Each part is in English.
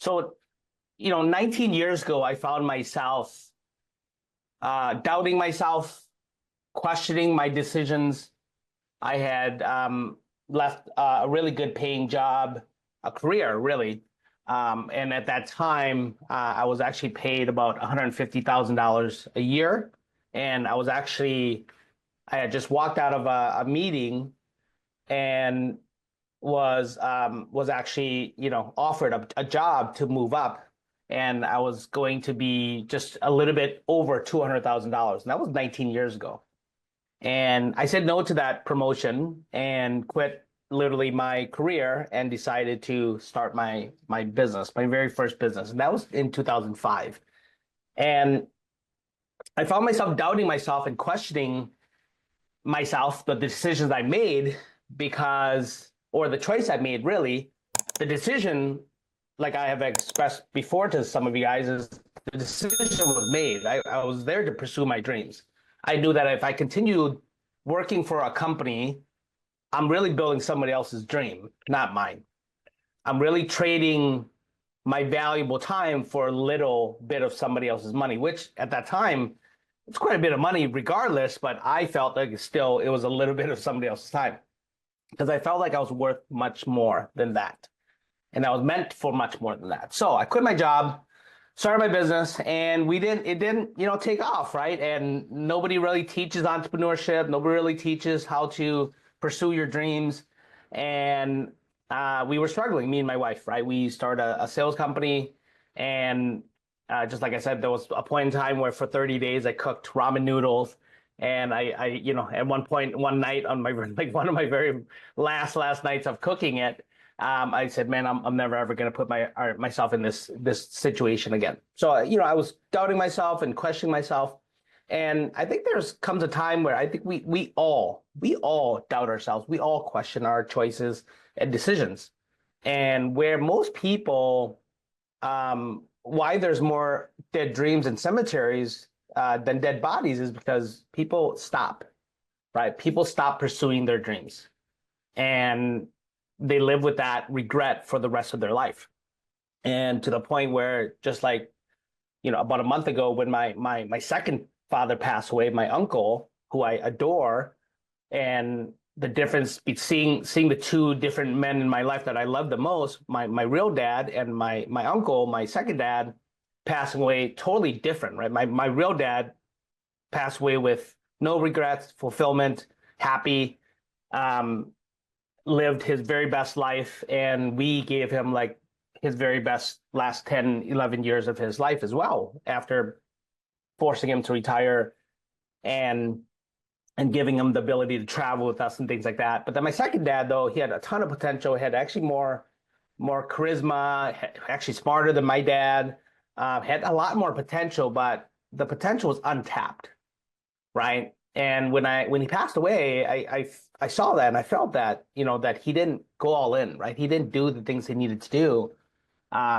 So, 19 years ago, I found myself doubting myself, questioning my decisions. I had left a really good paying job, a career, really. And at that time, I was actually paid about $150,000 a year. And I had just walked out of a meeting and was actually offered a job to move up, and I was going to be just a little bit over $200,000, and that was 19 years ago. And I said no to that promotion and quit literally my career and decided to start my business, my very first business, and that was in 2005. And I found myself doubting myself and questioning myself, the decisions I made, because, or the choice I made, really, the decision, like I have expressed before to some of you guys, is the decision was made. I was there to pursue my dreams. I knew that if I continued working for a company, I'm really building somebody else's dream, not mine. I'm really trading my valuable time for a little bit of somebody else's money, which at that time, it's quite a bit of money regardless, but I felt like it was a little bit of somebody else's time because I felt like I was worth much more than that. And I was meant for much more than that. So I quit my job, started my business, and it didn't, take off, right? And nobody really teaches entrepreneurship. Nobody really teaches how to pursue your dreams. And we were struggling, me and my wife, right? We started a sales company, and just like I said, there was a point in time where for 30 days I cooked ramen noodles. And at one point, one night on my, like one of my very last nights of cooking it, I said, man, I'm never ever going to put myself in this situation again. So, I was doubting myself and questioning myself. And I think comes a time where I think we all doubt ourselves. We all question our choices and decisions. And where most people, why there's more dead dreams in cemeteries than dead bodies is because people stop, right? People stop pursuing their dreams, and they live with that regret for the rest of their life. And to the point where, just like, about a month ago, when my second father passed away, my uncle, who I adore, and the difference between seeing the two different men in my life that I love the most, my real dad and my uncle, my second dad, passing away totally different, right? My real dad passed away with no regrets, fulfillment, happy, lived his very best life, and we gave him like his very best last 10, 11 years of his life as well, after forcing him to retire and giving him the ability to travel with us and things like that. But then my second dad, though, he had a ton of potential. He had actually more charisma, actually smarter than my dad, had a lot more potential, but the potential was untapped, right? And when he passed away, I saw that and I felt that, that he didn't go all in, right? He didn't do the things he needed to do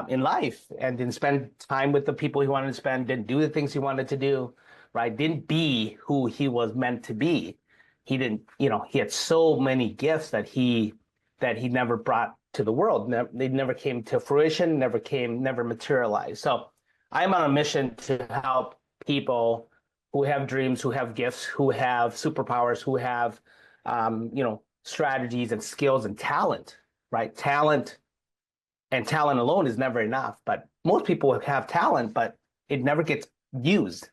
in life, and didn't spend time with the people he wanted to spend, didn't do the things he wanted to do, right? Didn't be who he was meant to be. He didn't, he had so many gifts that he never brought to the world. They never came to fruition, never materialized. So I'm on a mission to help people who have dreams, who have gifts, who have superpowers, who have, strategies and skills and talent, right? Talent alone is never enough. But most people have talent, but it never gets used.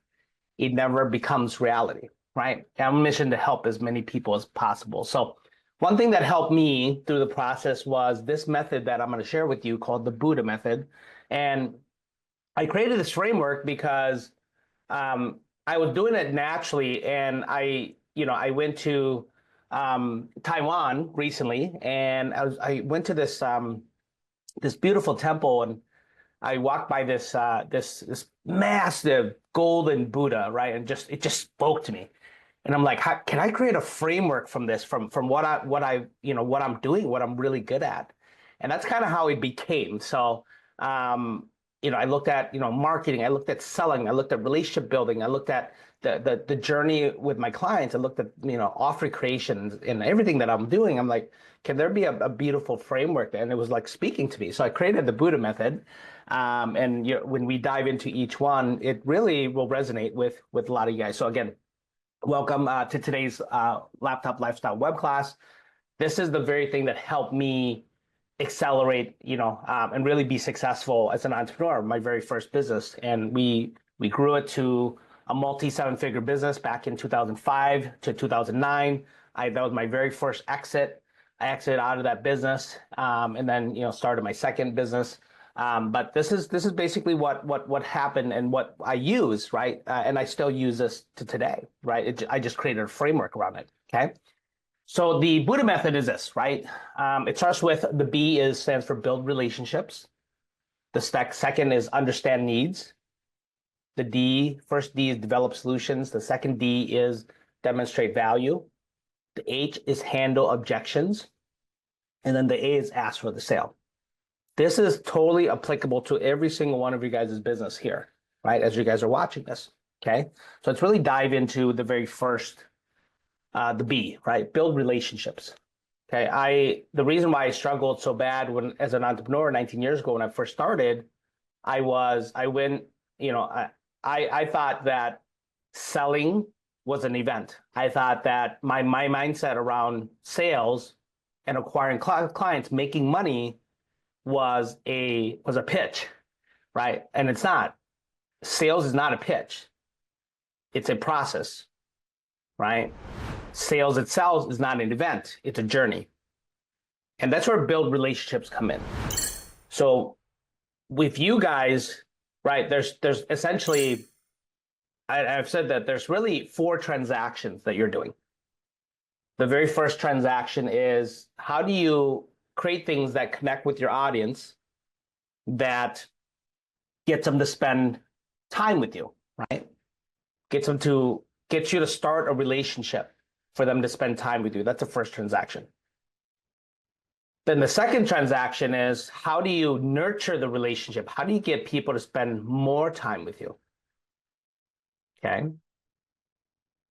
It never becomes reality, right? And I'm on a mission to help as many people as possible. So one thing that helped me through the process was this method that I'm going to share with you called the Buddha method. And I created this framework because I was doing it naturally, and I went to Taiwan recently, and I went to this beautiful temple, and I walked by this massive golden Buddha, right? And it just spoke to me, and I'm like, can I create a framework from this, from what I'm doing, what I'm really good at, and that's kind of how it became. So I looked at, marketing, I looked at selling, I looked at relationship building, I looked at the journey with my clients, I looked at, offer creations and everything that I'm doing. I'm like, can there be a beautiful framework? And it was like speaking to me. So I created the Buddha method. And when we dive into each one, it really will resonate with a lot of you guys. So again, welcome to today's Laptop Lifestyle web class. This is the very thing that helped me accelerate, and really be successful as an entrepreneur. My very first business, and we grew it to a multi-seven-figure business back in 2005 to 2009. That was my very first exit. I exited out of that business, and then started my second business. But this is basically what happened and what I use, right? And I still use this to today, right? I just created a framework around it. Okay. So the Buddha method is this, right? It starts with the B stands for build relationships. The second is understand needs. The first D is develop solutions. The second D is demonstrate value. The H is handle objections. And then the A is ask for the sale. This is totally applicable to every single one of you guys' business here, right? As you guys are watching this, okay? So let's really dive into the very first, the B, right? Build relationships. Okay, the reason why I struggled so bad as an entrepreneur 19 years ago when I first started, I thought that selling was an event. I thought that my mindset around sales and acquiring clients, making money was a pitch, right? And it's not. Sales is not a pitch. It's a process, right? Sales itself is not an event. It's a journey. And that's where build relationships come in. So with you guys, right, there's essentially, I've said that there's really 4 transactions that you're doing. The very first transaction is, how do you create things that connect with your audience that gets them to spend time with you, right? Get you to start a relationship for them to spend time with you. That's the first transaction. Then the second transaction is, how do you nurture the relationship? How do you get people to spend more time with you? Okay.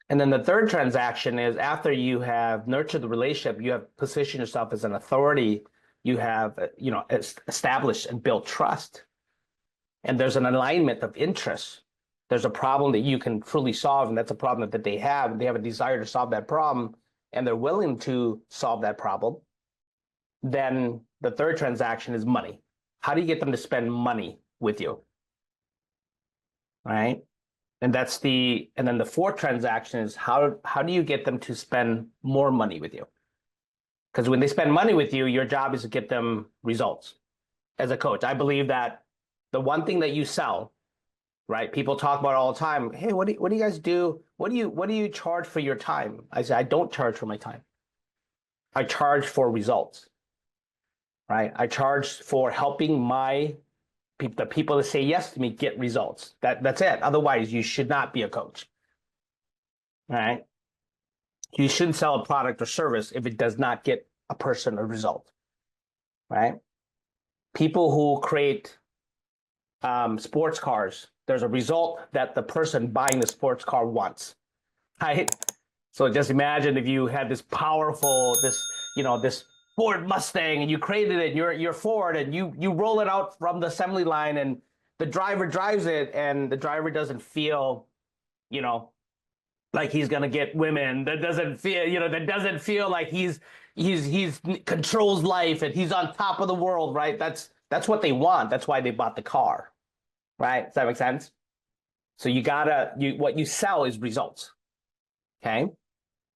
And then the third transaction is, after you have nurtured the relationship, you have positioned yourself as an authority, you have, established and built trust, and there's an alignment of interests. There's a problem that you can truly solve, and that's a problem that they have. They have a desire to solve that problem, and they're willing to solve that problem. Then the third transaction is money. How do you get them to spend money with you? Right? And then the fourth transaction is, how do you get them to spend more money with you? Because when they spend money with you, your job is to get them results. As a coach, I believe that the one thing that you sell, right? People talk about it all the time. Hey, what do you guys do? What do you charge for your time? I say, I don't charge for my time. I charge for results, right? I charge for helping the people that say yes to me get results. That's it. Otherwise, you should not be a coach, right? You shouldn't sell a product or service if it does not get a person a result, right? People who create sports cars, there's a result that the person buying the sports car wants, right? So just imagine if you had this powerful, this Ford Mustang, and you created it, you're Ford, and you roll it out from the assembly line, and the driver drives it, and the driver doesn't feel, like he's gonna get women. That doesn't feel like he's controls life and he's on top of the world, right? That's what they want. That's why they bought the car, right? Does that make sense? So what you sell is results. Okay.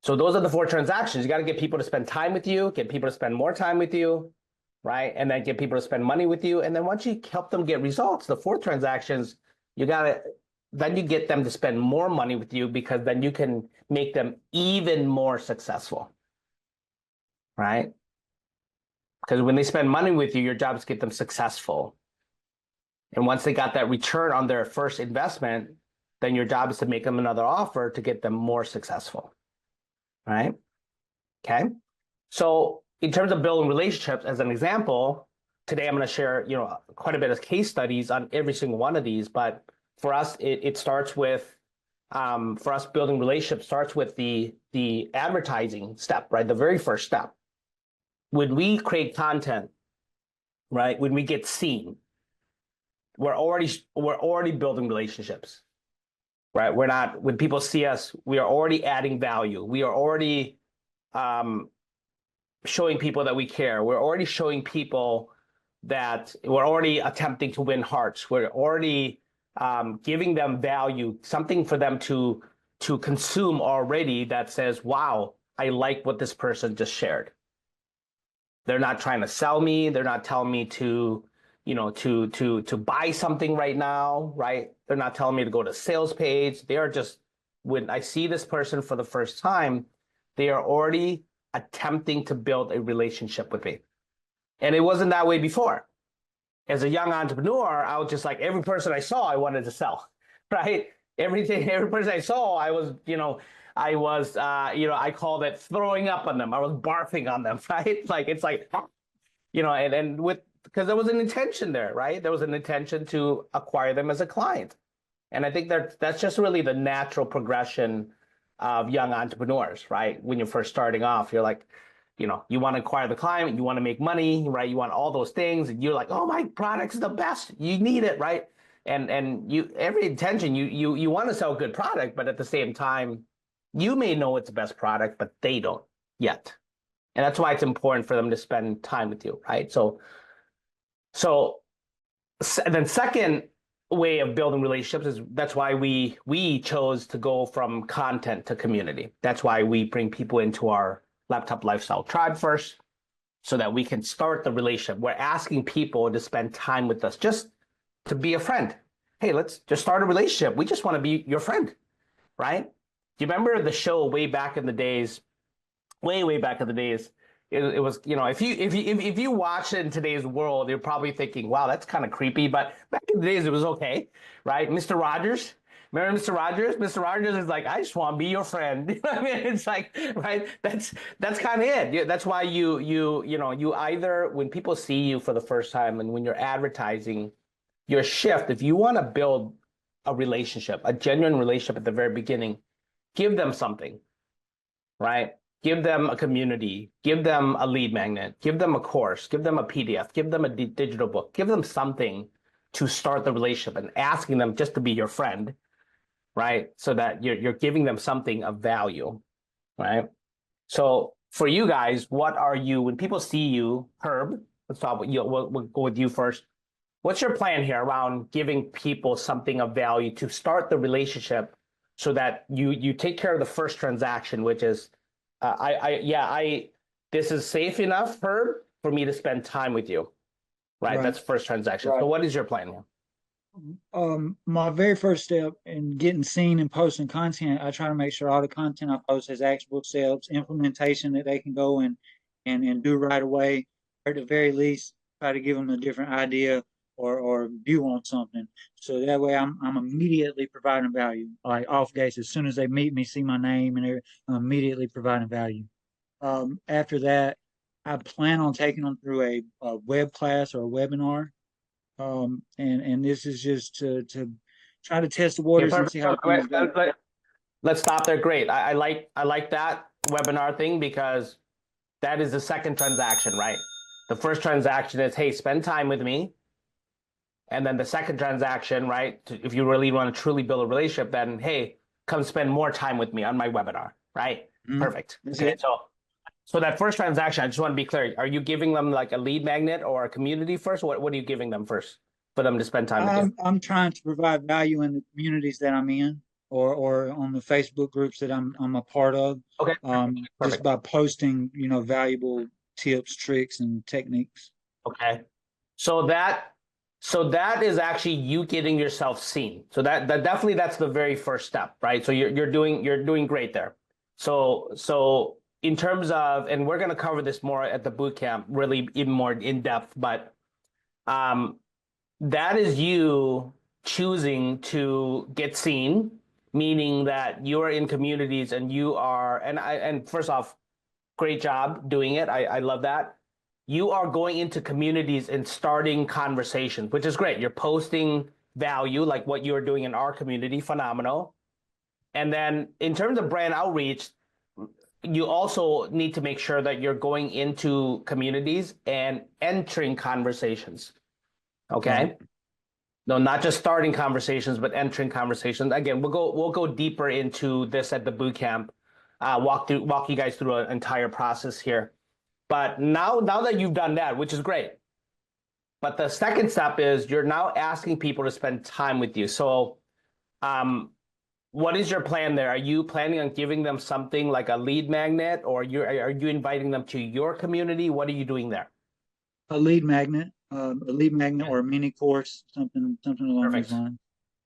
So those are the 4 transactions. You got to get people to spend time with you, get people to spend more time with you, right? And then get people to spend money with you. And then once you help them get results, the 4 transactions, then you get them to spend more money with you, because then you can make them even more successful, right? Because when they spend money with you, your job is to get them successful. And once they got that return on their first investment, then your job is to make them another offer to get them more successful. Right? Okay. So in terms of building relationships, as an example, today I'm going to share, quite a bit of case studies on every single one of these. But for us, it starts with, for us, building relationships starts with the advertising step, right? The very first step. When we create content, right? When we get seen, we're already building relationships, right? We're not, when people see us, we are already adding value. We are already showing people that we care. We're already showing people that we're already attempting to win hearts. We're already giving them value, something for them to consume already that says, wow, I like what this person just shared. They're not trying to sell me. They're not telling me to, to buy something right now, right? They're not telling me to go to sales page. They are just, when I see this person for the first time, they are already attempting to build a relationship with me. And it wasn't that way before. As a young entrepreneur, I was just like, every person I saw, I wanted to sell, right? Every person I saw, I called it throwing up on them. I was barfing on them, right? Like, it's like, and because there was an intention there, right? There was an intention to acquire them as a client. And I think that's just really the natural progression of young entrepreneurs, right? When you're first starting off, you're like, you want to acquire the client, you want to make money, right? You want all those things, and you're like, oh, my product's the best. You need it, right? And you every intention, you want to sell a good product, but at the same time, you may know it's the best product, but they don't yet. And that's why it's important for them to spend time with you, right? So then second way of building relationships is that's why we chose to go from content to community. That's why we bring people into our Laptop Lifestyle Tribe first, so that we can start the relationship. We're asking people to spend time with us, just to be a friend. Hey, let's just start a relationship. We just want to be your friend, right? Do you remember the show way back in the days? Way back in the days, it was, if you watch it in today's world, you're probably thinking, wow, that's kind of creepy. But back in the days, it was okay, right? Mr. Rogers. Remember Mr. Rogers? Mr. Rogers is like, I just want to be your friend. You know what I mean? It's like, right? That's kind of it. That's why you either, when people see you for the first time and when you're advertising your shift, if you want to build a relationship, a genuine relationship at the very beginning, give them something, right? Give them a community, give them a lead magnet, give them a course, give them a PDF, give them a digital book, give them something to start the relationship, and asking them just to be your friend, right? So that you're giving them something of value, right? So for you guys, what are you, when people see you, Herb, let's talk about you, we'll go with you first. What's your plan here around giving people something of value to start the relationship, so that you take care of the first transaction, which is, this is safe enough, Herb, for me to spend time with you, right? That's first transaction. Right. So what is your plan here? My very first step in getting seen and posting content, I try to make sure all the content I post has actual steps, implementation that they can go and do right away, or at the very least, try to give them a different idea or view on something. So that way I'm immediately providing value, like off gates. As soon as they meet me, see my name, and I'm immediately providing value. After that, I plan on taking them through a web class or a webinar. And this is just to try to test the waters and see how things go. Let's stop there. Great. I like that webinar thing, because that is the second transaction, right? The first transaction is, hey, spend time with me. And then the second transaction, right? If you really want to truly build a relationship, then, hey, come spend more time with me on my webinar, right? Perfect. Okay. So that first transaction, I just want to be clear. Are you giving them like a lead magnet or a community first? What are you giving them first for them to spend time with you? I'm trying to provide value in the communities that I'm in, or on the Facebook groups that I'm a part of. Okay. Just by posting, valuable tips, tricks, and techniques. Okay. So that is actually you getting yourself seen. So that definitely, that's the very first step, right? So you're doing great there. So in terms of, and we're going to cover this more at the boot camp, really even more in depth, but that is you choosing to get seen, meaning that you are in communities and you are, and first off, great job doing it. I love that. You are going into communities and starting conversations, which is great. You're posting value like what you're doing in our community, phenomenal. And then in terms of brand outreach, you also need to make sure that you're going into communities and entering conversations. Okay. No, not just starting conversations, but entering conversations. Again, we'll go deeper into this at the boot camp. Walk you guys through an entire process here. But now that you've done that, which is great, but the second step is you're now asking people to spend time with you. So, what is your plan there? Are you planning on giving them something like a lead magnet, or are you inviting them to your community? What are you doing there? A lead magnet or a mini course, something along those Perfect. lines.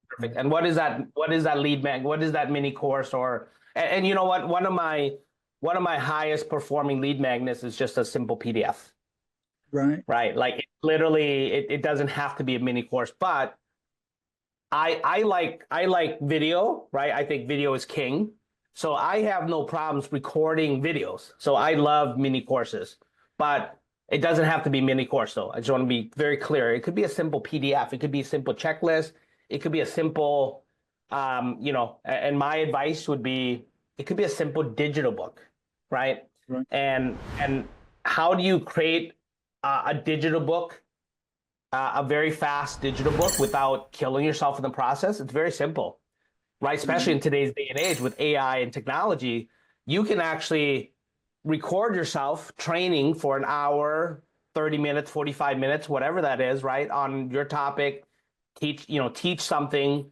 Perfect. And what is that? What is that lead mag? What is that mini course? Or and you know what? One of my highest performing lead magnets is just a simple PDF, Right. right? Like it doesn't have to be a mini course, but I like video, right? I think video is king. So I have no problems recording videos. So I love mini courses, but it doesn't have to be mini course though. I just want to be very clear. It could be a simple PDF. It could be a simple checklist. It could be a simple, and my advice would be, it could be a simple digital book, right? Right. And how do you create a digital book, a very fast digital book without killing yourself in the process? It's very simple, right? Especially in today's day and age with AI and technology, you can actually record yourself training for an hour, 30 minutes, 45 minutes, whatever that is, right? On your topic, teach something.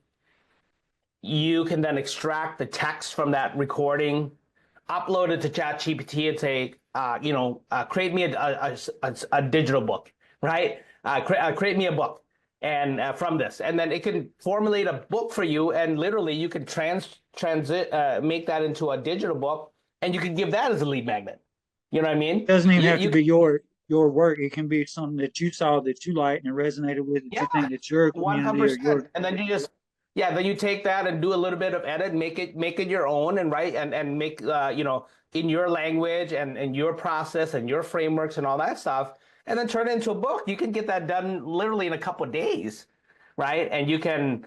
You can then extract the text from that recording, upload it to ChatGPT and say, create me a digital book, right? Create me a book and from this, and then it can formulate a book for you, and literally you can make that into a digital book, and you can give that as a lead magnet. You know what I mean? It doesn't even You have to you be your work. It can be something that you saw that you liked and resonated with that Yeah, you think that your community or 100%. your And then then you take that and do a little bit of edit, make it your own, and right, and make in your language and your process and your frameworks and all that stuff, and then turn it into a book. You can get that done literally in a couple of days, right? And you can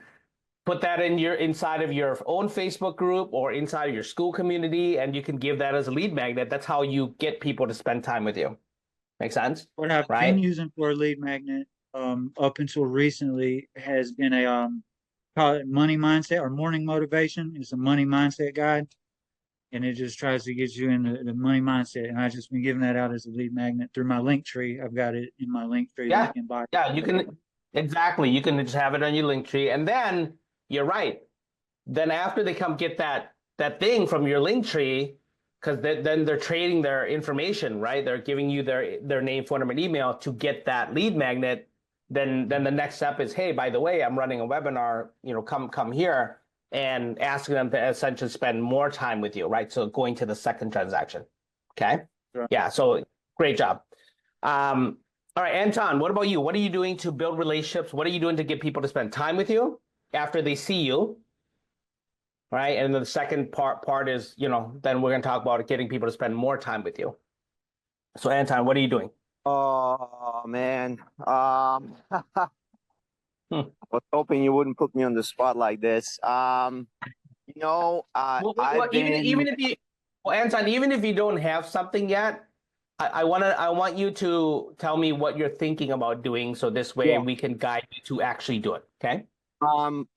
put that inside of your own Facebook group or inside of your school community, and you can give that as a lead magnet. That's how you get people to spend time with you. Make sense? what I've been Right? using for a lead magnet up until recently has been a call it money mindset or morning motivation. It's a money mindset guide, and it just tries to get you in the money mindset. And I've just been giving that out as a lead magnet through my link tree. I've got it in my link tree, Yeah, link in bio. yeah, you can exactly. You can just have it on your link tree, and then you're right. Then after they come get that thing from your link tree, because then they're trading their information, right? They're giving you their name, phone number, and email to get that lead magnet. Then the next step is, hey, by the way, I'm running a webinar. Come here, and asking them to essentially spend more time with you, right? So going to the second transaction. Okay. Right. Yeah. So great job. All right, Anton, what about you? What are you doing to build relationships? What are you doing to get people to spend time with you after they see you? Right. And then the second part is, then we're going to talk about getting people to spend more time with you. So, Anton, what are you doing? Oh man. Hmm. Was hoping you wouldn't put me on the spot like this. I've Even been if Anton, even if you don't have something yet, I want you to tell me what you're thinking about doing, so this way yeah. we can guide you to actually do it. Okay.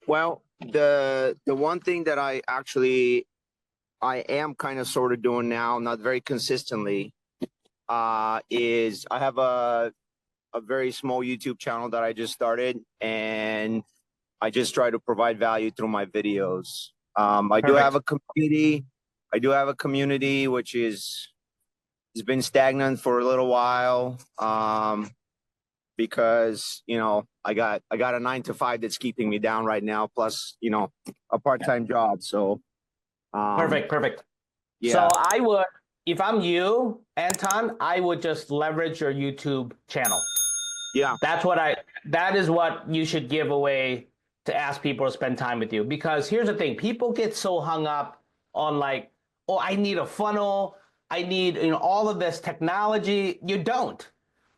Well, the one thing that I am kind of sort of doing now, not very consistently, is I have a very small YouTube channel that I just started, and I just try to provide value through my videos. I do have Perfect. a community. I do have a community which has been stagnant for a little while, because I got a 9 to 5 that's keeping me down right now, plus a part-time job. So Perfect. So yeah, I would, if I'm you, Anton, I would just leverage your YouTube channel. yeah, That is what you should give away to ask people to spend time with you. Because here's the thing, people get so hung up on like, oh, I need a funnel. I need, all of this technology. You don't.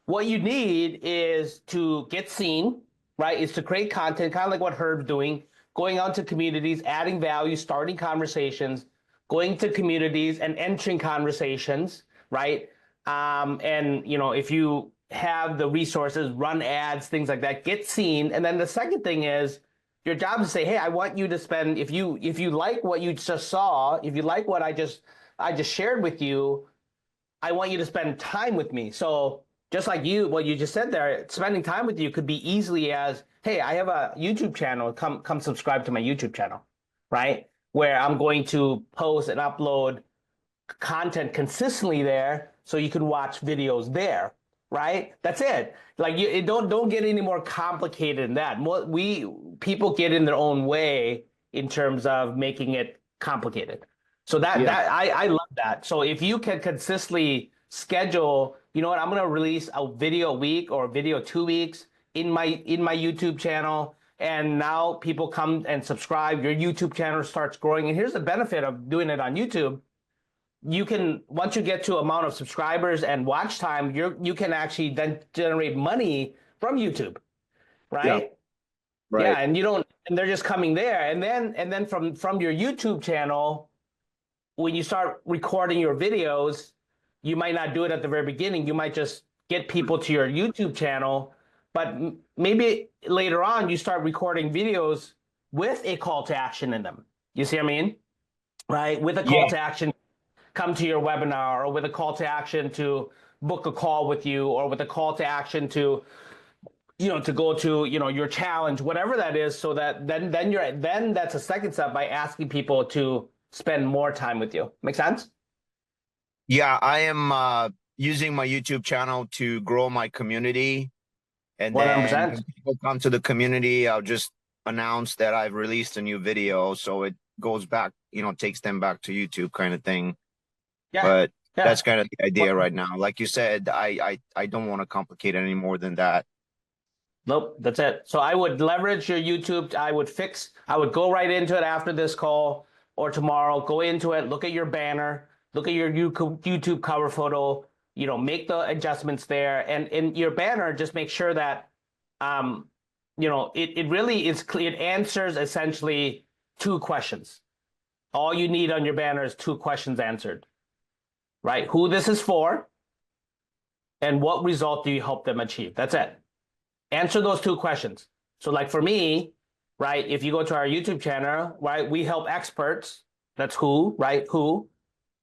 What you need is to get seen, right? Is to create content, kind of like what Herb's doing, going out to communities, adding value, starting conversations, going to communities and entering conversations, right? And if you have the resources, run ads, things like that, get seen. And then the second thing is your job is to say, hey, I want you to spend, if you like what you just saw, if you like what I just shared with you, I want you to spend time with me. So just like you, what you just said there, spending time with you could be easily as, hey, I have a YouTube channel. Come subscribe to my YouTube channel, right? Where I'm going to post and upload content consistently there, so you can watch videos there, right? That's it. Like you, don't get any more complicated than that. People get in their own way in terms of making it complicated. So Yeah. I love that. So if you can consistently schedule, you know what, I'm gonna release a video a week or a video 2 weeks in my YouTube channel, and now people come and subscribe, your YouTube channel starts growing. And here's the benefit of doing it on YouTube. You can, once you get to amount of subscribers and watch time, you can actually then generate money from YouTube, Yeah. right? Yeah, Right. and you don't, and they're just coming there, and then from your YouTube channel, when you start recording your videos, you might not do it at the very beginning. You might just get people to your YouTube channel, but maybe later on you start recording videos with a call to action in them. You see what I mean? Right? With a call Yeah. to action, come to your webinar, or with a call to action to book a call with you, or with a call to action to, to go to, your challenge, whatever that is, so that then that's a second step by asking people to spend more time with you. Make sense? Yeah, I am using my YouTube channel to grow my community. And then 100%. when people come to the community, I'll just announce that I've released a new video. So it goes back, takes them back to YouTube kind of thing. Yeah. But Yeah. that's kind of the idea right now. Like you said, I don't want to complicate it any more than that. Nope, that's it. So I would leverage your YouTube. I would go right into it after this call or tomorrow. Go into it, look at your banner, look at your YouTube cover photo, make the adjustments there. And in your banner, just make sure that, it really is clear. It answers essentially two questions. All you need on your banner is two questions answered, right? Who this is for, and what result do you help them achieve? That's it. Answer those two questions. So like for me, right, if you go to our YouTube channel, right, we help experts. That's who, right? Who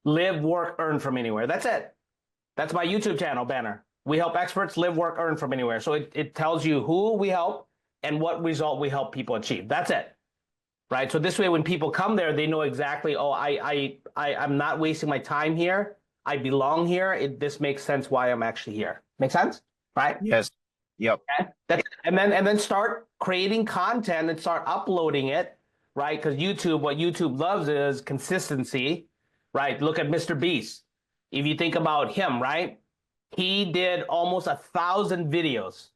live, work, earn from anywhere. That's it. That's my YouTube channel banner. We help experts live, work, earn from anywhere. So it tells you who we help and what result we help people achieve. That's it. Right. So this way, when people come there, they know exactly, oh, I'm not wasting my time here. I belong here. This makes sense why I'm actually here. Make sense? Right? Yes. Yep. Okay? And then start creating content and start uploading it, right? Because what YouTube loves is consistency, right? Look at Mr. Beast. If you think about him, right? He did almost 1,000 videos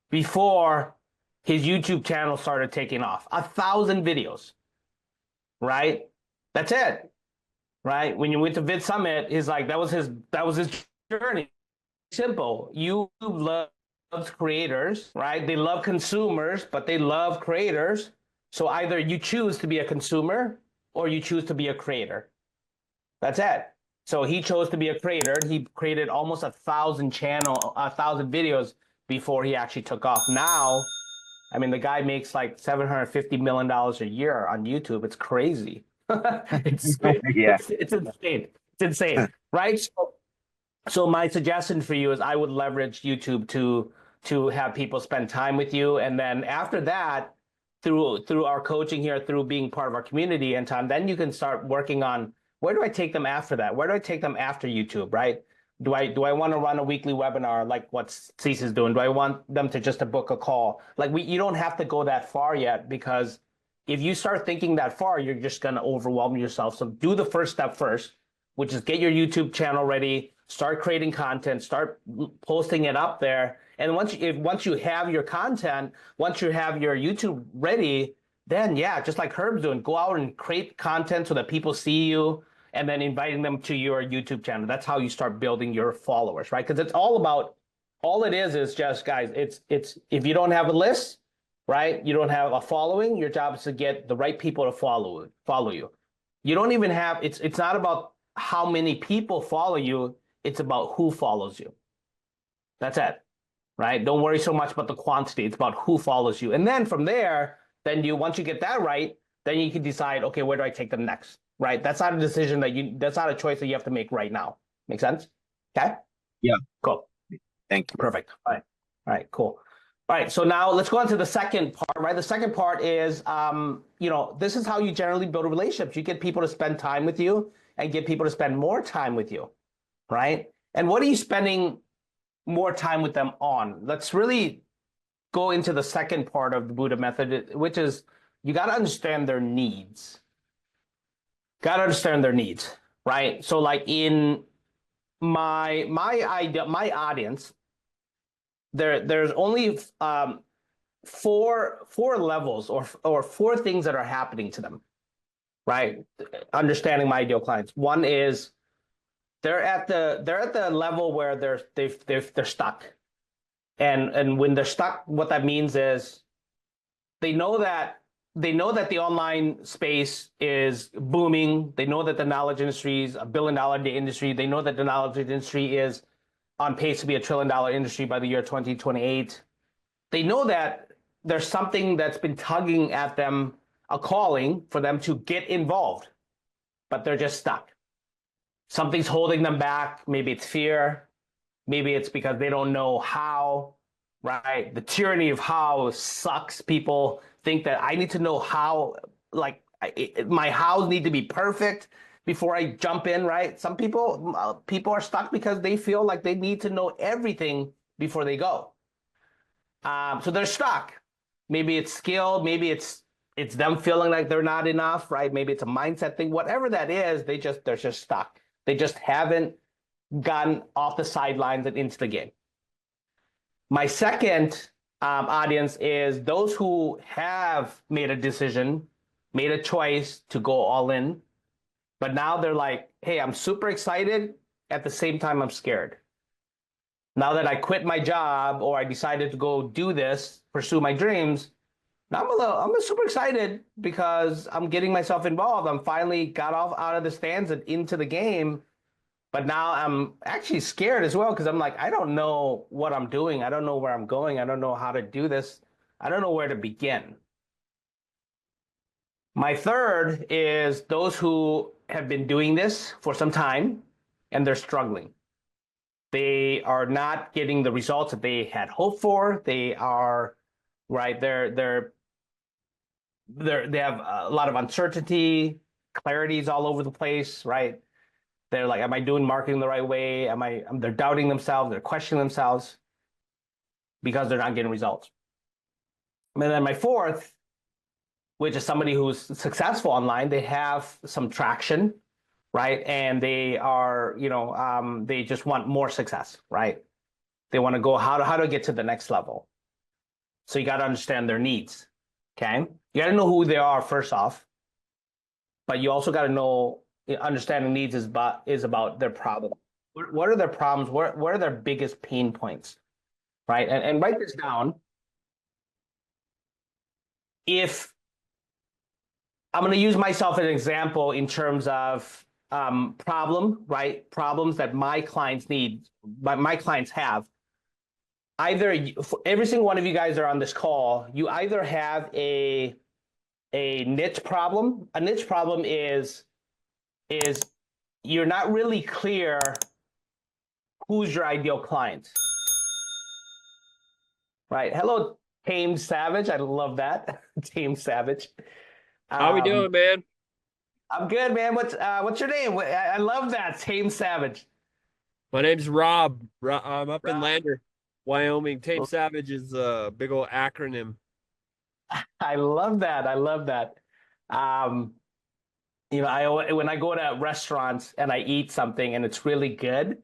before his YouTube channel started taking off. 1,000 videos, right? That's it, right? When you went to Vid Summit, he's like, that was his journey. Simple. YouTube loves creators, right? They love consumers, but they love creators. So either you choose to be a consumer or you choose to be a creator. That's it. So he chose to be a creator. He created almost 1,000 videos before he actually took off. Now, I mean, the guy makes like $750 million a year on YouTube. It's crazy. Yeah. It's insane. It's insane, right? So my suggestion for you is I would leverage YouTube to have people spend time with you, and then after that, through our coaching here, through being part of our community, and Tom, then you can start working on where do I take them after that? Where do I take them after YouTube, right? Do I want to run a weekly webinar like what Cease is doing? Do I want them to book a call? Like you don't have to go that far yet, because if you start thinking that far, you're just going to overwhelm yourself. So do the first step first, which is get your YouTube channel ready, start creating content, start posting it up there. And once you have your content, once you have your YouTube ready, then yeah, just like Herb's doing, go out and create content so that people see you, and then inviting them to your YouTube channel. That's how you start building your followers, right? Because all it is just, guys, it's if you don't have a list, right? You don't have a following, your job is to get the right people to follow you. You don't even have, it's not about how many people follow you, it's about who follows you. That's it, right? Don't worry so much about the quantity. It's about who follows you. And then from there, then once you get that right, then you can decide, okay, where do I take them next, right? That's not a decision that's not a choice that you have to make right now. Make sense? Okay? Yeah. Cool. Thank you. Perfect. All right, cool. All right, so now let's go on to the second part, right? The second part is, this is how you generally build relationships. You get people to spend time with you and get people to spend more time with you, right? And what are you spending more time with them on? Let's really go into the second part of the Buddha method, which is you got to understand their needs. Got to understand their needs, right? So like in my audience, there's only four levels or four things that are happening to them, right? Understanding my ideal clients. One is they're at the level where they're stuck, and when they're stuck, what that means is they know that the online space is booming. They know that the knowledge industry is a $1 billion industry. They know that the knowledge industry is on pace to be $1 trillion industry by the year 2028. They know that there's something that's been tugging at them, a calling for them to get involved, but they're just stuck. Something's holding them back. Maybe it's fear. Maybe it's because they don't know how, right? The tyranny of how sucks. People think that I need to know how, like my hows need to be perfect before I jump in, right? Some people are stuck because they feel like they need to know everything before they go. So they're stuck. Maybe it's skill. Maybe it's them feeling like they're not enough, right? Maybe it's a mindset thing. Whatever that is, they're just stuck. They just haven't gotten off the sidelines and into the game. My second audience is those who have made a decision, made a choice to go all in, but now they're like, hey, I'm super excited. At the same time, I'm scared. Now that I quit my job or I decided to go do this, pursue my dreams, now I'm super excited because I'm getting myself involved. I'm finally got out of the stands and into the game. But now I'm actually scared as well because I'm like, I don't know what I'm doing. I don't know where I'm going. I don't know how to do this. I don't know where to begin. My third is those who have been doing this for some time and they're struggling. They are not getting the results that they had hoped for. They are, right, they have a lot of uncertainty, clarities all over the place, right? They're like, am I doing marketing the right way? They're doubting themselves. They're questioning themselves because they're not getting results. And then my fourth, which is somebody who's successful online, they have some traction, right? And they are, they just want more success, right? They want to go, how to get to the next level. So you got to understand their needs, okay? You got to know who they are first off, but you also got to know understanding needs is about their problem. What are their problems? What are their biggest pain points, right? And write this down. If I'm going to use myself as an example in terms of right? Problems that my clients need, my clients have. Either every single one of you guys are on this call, you either have a niche problem. A niche problem is you're not really clear who's your ideal client, right? Hello, Tame Savage. I love that. Tame Savage. How we doing, man? I'm good, man. What's your name? I love that, Tame Savage. My name's Rob. I'm up in Lander, Wyoming. Tame Savage is a big old acronym. I love that. I love that. When I go to restaurants and I eat something and it's really good,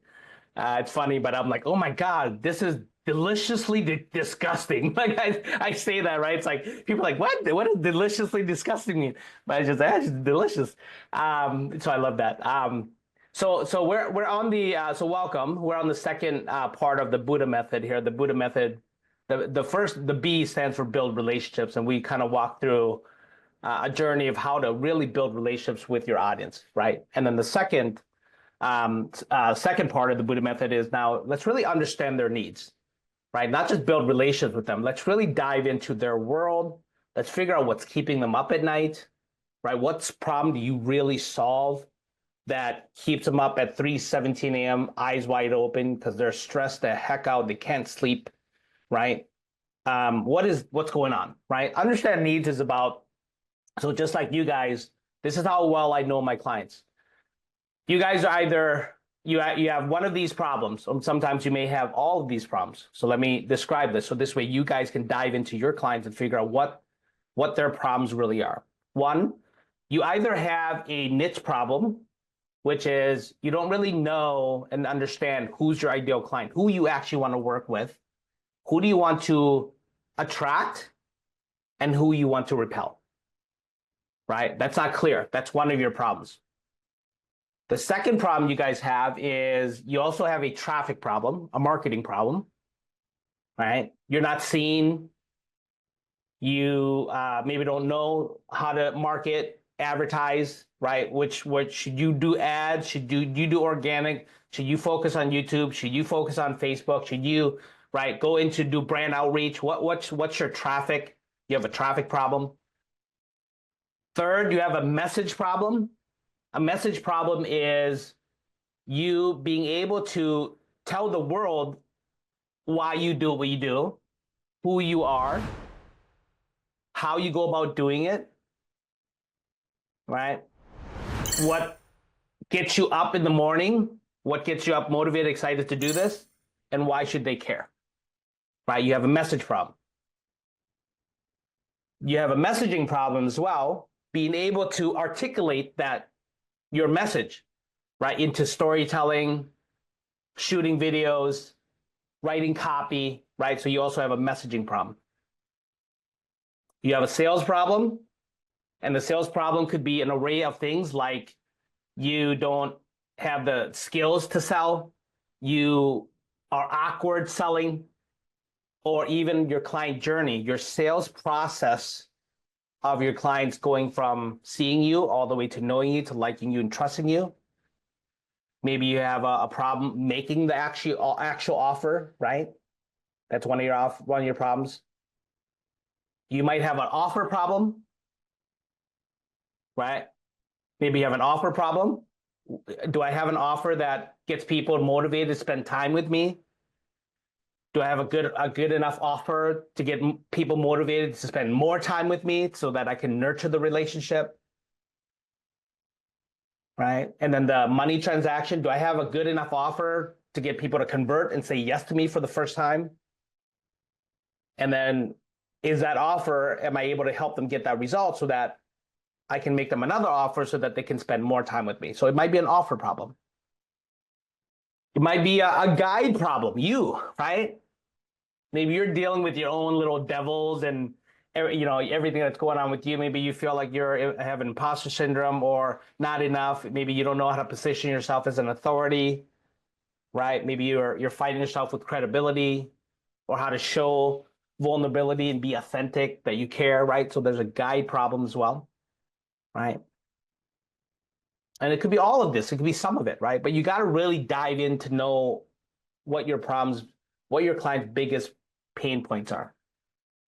it's funny, but I'm like, oh my God, this is deliciously disgusting. Like I say that, right? It's like people are like, what does deliciously disgusting mean? But it's just delicious. So I love that. So we're on the so welcome. We're on the second part of the Buddha method here. The Buddha method, the B stands for build relationships, and we kind of walk through a journey of how to really build relationships with your audience, right? And then the second Second part of the Buddha method is now let's really understand their needs, right? Not just build relations with them. Let's really dive into their world. Let's figure out what's keeping them up at night, right? What's problem do you really solve that keeps them up at 3:17 a.m., eyes wide open because they're stressed the heck out. They can't sleep, right? What's going on, right? Understand needs is about, so just like you guys, this is how well I know my clients. You guys are either, you have one of these problems, or sometimes you may have all of these problems. So let me describe this. So this way you guys can dive into your clients and figure out what their problems really are. One, you either have a niche problem, which is you don't really know and understand who's your ideal client, who you actually want to work with, who do you want to attract, and who you want to repel, right? That's not clear. That's one of your problems. The second problem you guys have is you also have a traffic problem, a marketing problem, right? You're not seen. You maybe don't know how to market, advertise, right? Which should you do ads? Should you do organic? Should you focus on YouTube? Should you focus on Facebook? Should you, right, go into do brand outreach? What's your traffic? You have a traffic problem. Third, you have a message problem. A message problem is you being able to tell the world why you do what you do, who you are, how you go about doing it, right? What gets you up in the morning, what gets you up motivated, excited to do this, and why should they care, right? You have a message problem. You have a messaging problem as well, being able to articulate that your message, right, into storytelling, shooting videos, writing copy, right? So you also have a messaging problem. You have a sales problem, and the sales problem could be an array of things like you don't have the skills to sell, you are awkward selling, or even your client journey, your sales process of your clients going from seeing you all the way to knowing you, to liking you and trusting you. Maybe you have a problem making the actual offer, right? That's one of your problems. You might have an offer problem, right? Maybe you have an offer problem. Do I have an offer that gets people motivated to spend time with me? Do I have a good enough offer to get people motivated to spend more time with me so that I can nurture the relationship? Right? And then the money transaction, do I have a good enough offer to get people to convert and say yes to me for the first time? And then is that offer, am I able to help them get that result so that I can make them another offer so that they can spend more time with me? So it might be an offer problem. It might be a guide problem, right? Maybe you're dealing with your own little devils and everything that's going on with you. Maybe you feel like you have imposter syndrome or not enough. Maybe you don't know how to position yourself as an authority, right? Maybe you're fighting yourself with credibility or how to show vulnerability and be authentic, that you care, right? So there's a guide problem as well, right? And it could be all of this. It could be some of it, right? But you got to really dive in to know what your problems, what your client's biggest pain points are.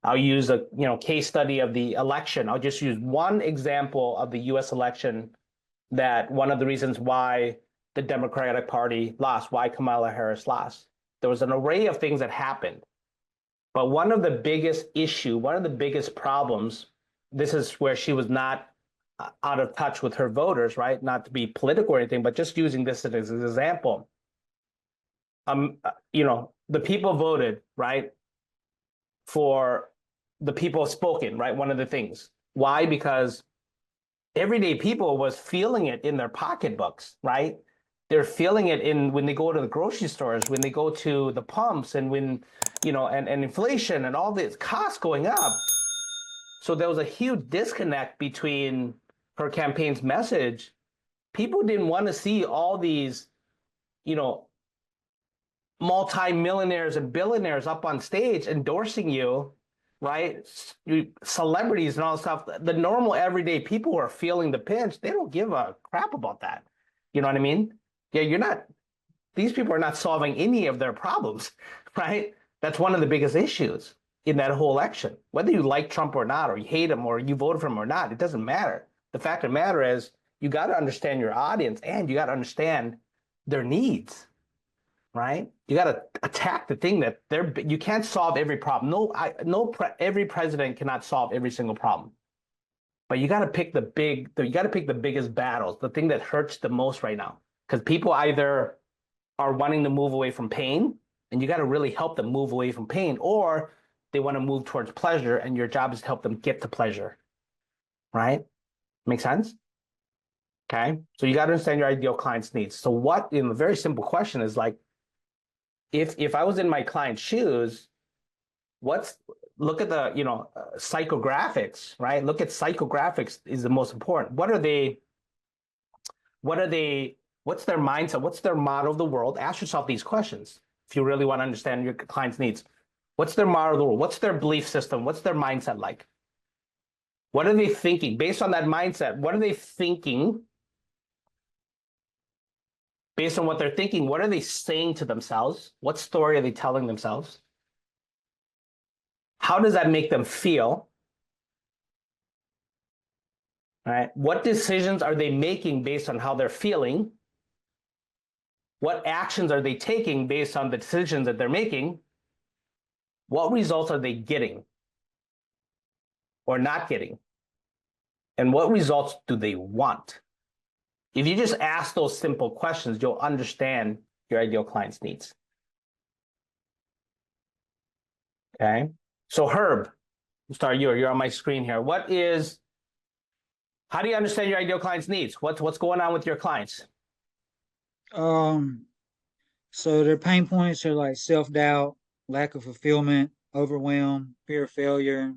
I'll use a case study of the election. I'll just use one example of the U.S. election, that one of the reasons why the Democratic Party lost, why Kamala Harris lost. There was an array of things that happened. But one of the biggest problems, this is where she was not out of touch with her voters, right? Not to be political or anything, but just using this as an example. The people voted, right, for the people spoken, right? One of the things. Why? Because everyday people was feeling it in their pocketbooks, right? They're feeling it when they go to the grocery stores, when they go to the pumps, and when, and inflation and all this costs going up. So there was a huge disconnect between her campaign's message. People didn't want to see all these, multi-millionaires and billionaires up on stage endorsing you, right? Celebrities and all that stuff. The normal everyday people who are feeling the pinch, they don't give a crap about that. You know what I mean? Yeah, you're not, these people are not solving any of their problems, right? That's one of the biggest issues in that whole election. Whether you like Trump or not, or you hate him, or you voted for him or not, it doesn't matter. The fact of the matter is, you got to understand your audience and you got to understand their needs, right? You got to attack the thing that they're, you can't solve every problem. Every president cannot solve every single problem. But you got to pick you got to pick the biggest battles, the thing that hurts the most right now. Because people either are wanting to move away from pain, and you got to really help them move away from pain, or they want to move towards pleasure, and your job is to help them get to pleasure, right? Make sense? Okay. So you got to understand your ideal client's needs. So what, in a very simple question is like, if I was in my client's shoes, look at the, psychographics, right? Look at psychographics is the most important. What's their mindset? What's their model of the world? Ask yourself these questions if you really want to understand your client's needs. What's their model of the world? What's their belief system? What's their mindset like? What are they thinking? Based on that mindset, what are they thinking? Based on what they're thinking, what are they saying to themselves? What story are they telling themselves? How does that make them feel? All right. What decisions are they making based on how they're feeling? What actions are they taking based on the decisions that they're making? What results are they getting or not getting? And what results do they want? If you just ask those simple questions, you'll understand your ideal client's needs. Okay. So Herb, start you're on my screen here. How do you understand your ideal client's needs? What's going on with your clients? So their pain points are like self-doubt, lack of fulfillment, overwhelm, fear of failure,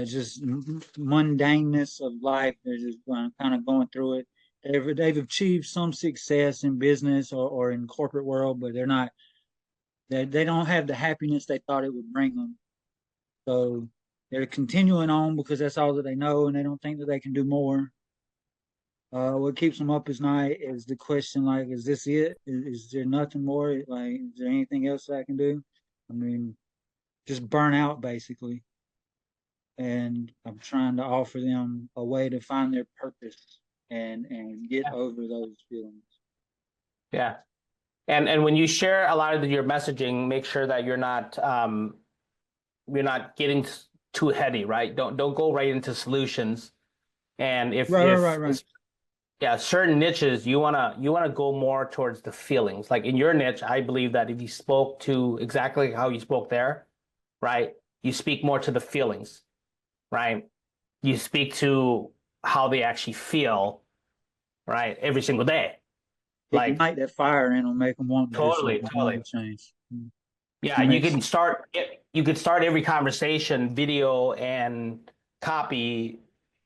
just mundaneness of life. They're just kind of going through it. They've achieved some success in business or in corporate world, but they don't have the happiness they thought it would bring them. So they're continuing on because that's all that they know, and they don't think that they can do more. What keeps them up at night is the question like, is this it? Is there nothing more? Like, is there anything else that I can do? I mean, just burn out basically. And I'm trying to offer them a way to find their purpose and get over those feelings. Yeah. And when you share a lot of your messaging, make sure that you're not getting too heady, right? Don't go right into solutions. And Right. yeah, certain niches you wanna go more towards the feelings. Like in your niche, I believe that if you spoke to exactly how you spoke there, right? You speak more to the feelings, right? You speak to how they actually feel, right? Every single day. Like Ignite that fire in them, make them want to do something, totally. want to change. Yeah, That makes you could start every conversation, video and copy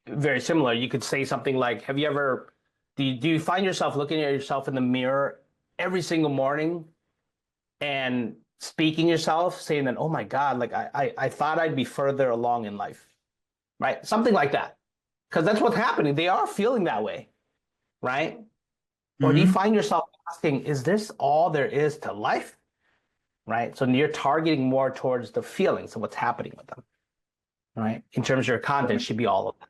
very similar. You could say something like, have you ever do you find yourself looking at yourself in the mirror every single morning and speaking yourself, saying that, oh my God, like I thought I'd be further along in life, right? Something like that. Because that's what's happening. They are feeling that way, right? Or do you find yourself asking, is this all there is to life? Right? So you're targeting more towards the feelings of what's happening with them, right? In terms of your content should be all of that.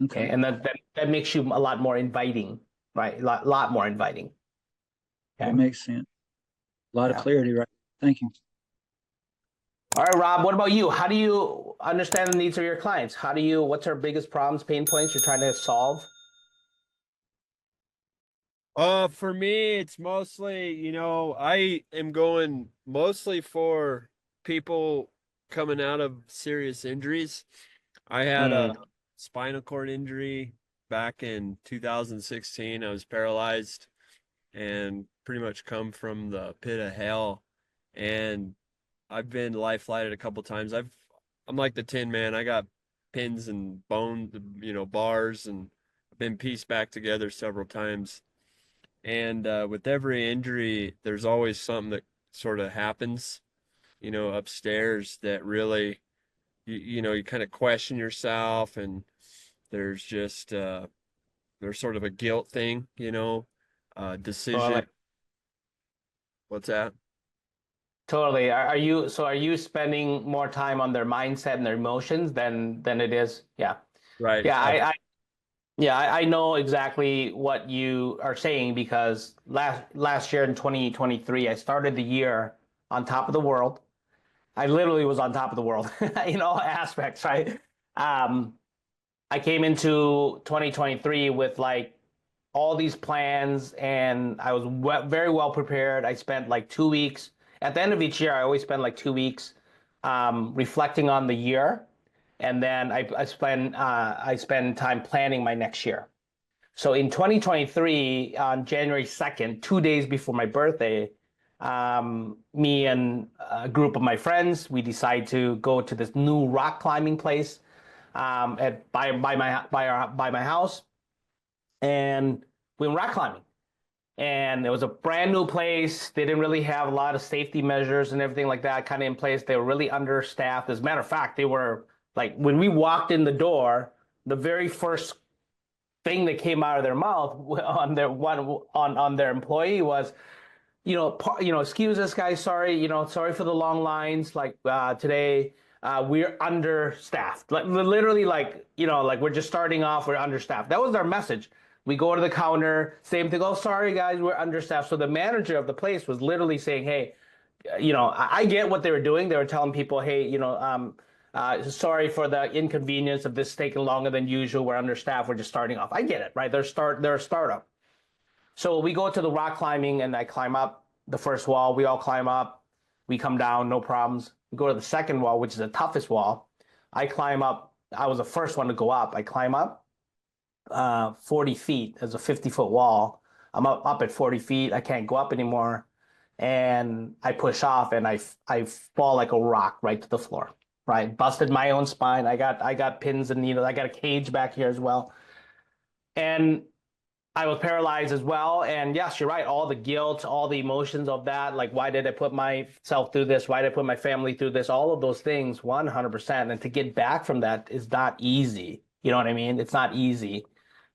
Okay. And that makes you a lot more inviting, right? A lot more inviting. Okay. That makes sense. A lot of clarity, right? Thank you. All right, Rob, what about you? How do you understand the needs of your clients? What's our biggest problems, pain points you're trying to solve? For me, it's mostly, I am going mostly for people coming out of serious injuries. I had a spinal cord injury back in 2016. I was paralyzed and pretty much come from the pit of hell. And I've been life flighted a couple times. I'm like the Tin Man. I got pins and bone, bars, and I've been pieced back together several times. And with every injury, there's always something that sort of happens, upstairs that really, you kind of question yourself, and there's just there's sort of a guilt thing, decision. What's that? Totally. Are you spending more time on their mindset and their emotions than it is? Yeah. Right. Yeah, I know exactly what you are saying because last year in 2023, I started the year on top of the world. I literally was on top of the world in all aspects, right? Um, I came into 2023 with like all these plans and I was very well prepared. I spent like 2 weeks at the end of each year. I always spend like 2 weeks reflecting on the year, and then I spend time planning my next year. So in 2023, on January 2nd, 2 days before my birthday, me and a group of my friends, we decide to go to this new rock climbing place by my house, and we went rock climbing. And it was a brand new place. They didn't really have a lot of safety measures and everything like that kind of in place. They were really understaffed. As a matter of fact, they were like when we walked in the door, the very first thing that came out of their mouth on their employee was, excuse us guys, sorry, sorry for the long lines. Like today, we're understaffed. Like literally, like like we're just starting off, we're understaffed. That was their message. We go to the counter, same thing. Oh, sorry guys, we're understaffed. So the manager of the place was literally saying, hey, I get what they were doing. They were telling people, hey, sorry for the inconvenience of this taking longer than usual. We're understaffed. We're just starting off. I get it, right? They're a startup. So we go to the rock climbing and I climb up the first wall. We all climb up. We come down, no problems. We go to the second wall, which is the toughest wall. I climb up. I was the first one to go up. I climb up 40 feet. There's a 50-foot wall. I'm up at 40 feet. I can't go up anymore. And I push off and I fall like a rock right to the floor. Right. Busted my own spine. I got pins and needles. I got a cage back here as well. And I was paralyzed as well. And yes, you're right. All the guilt, all the emotions of that, like, why did I put myself through this? Why did I put my family through this? All of those things, 100%. And to get back from that is not easy. You know what I mean? It's not easy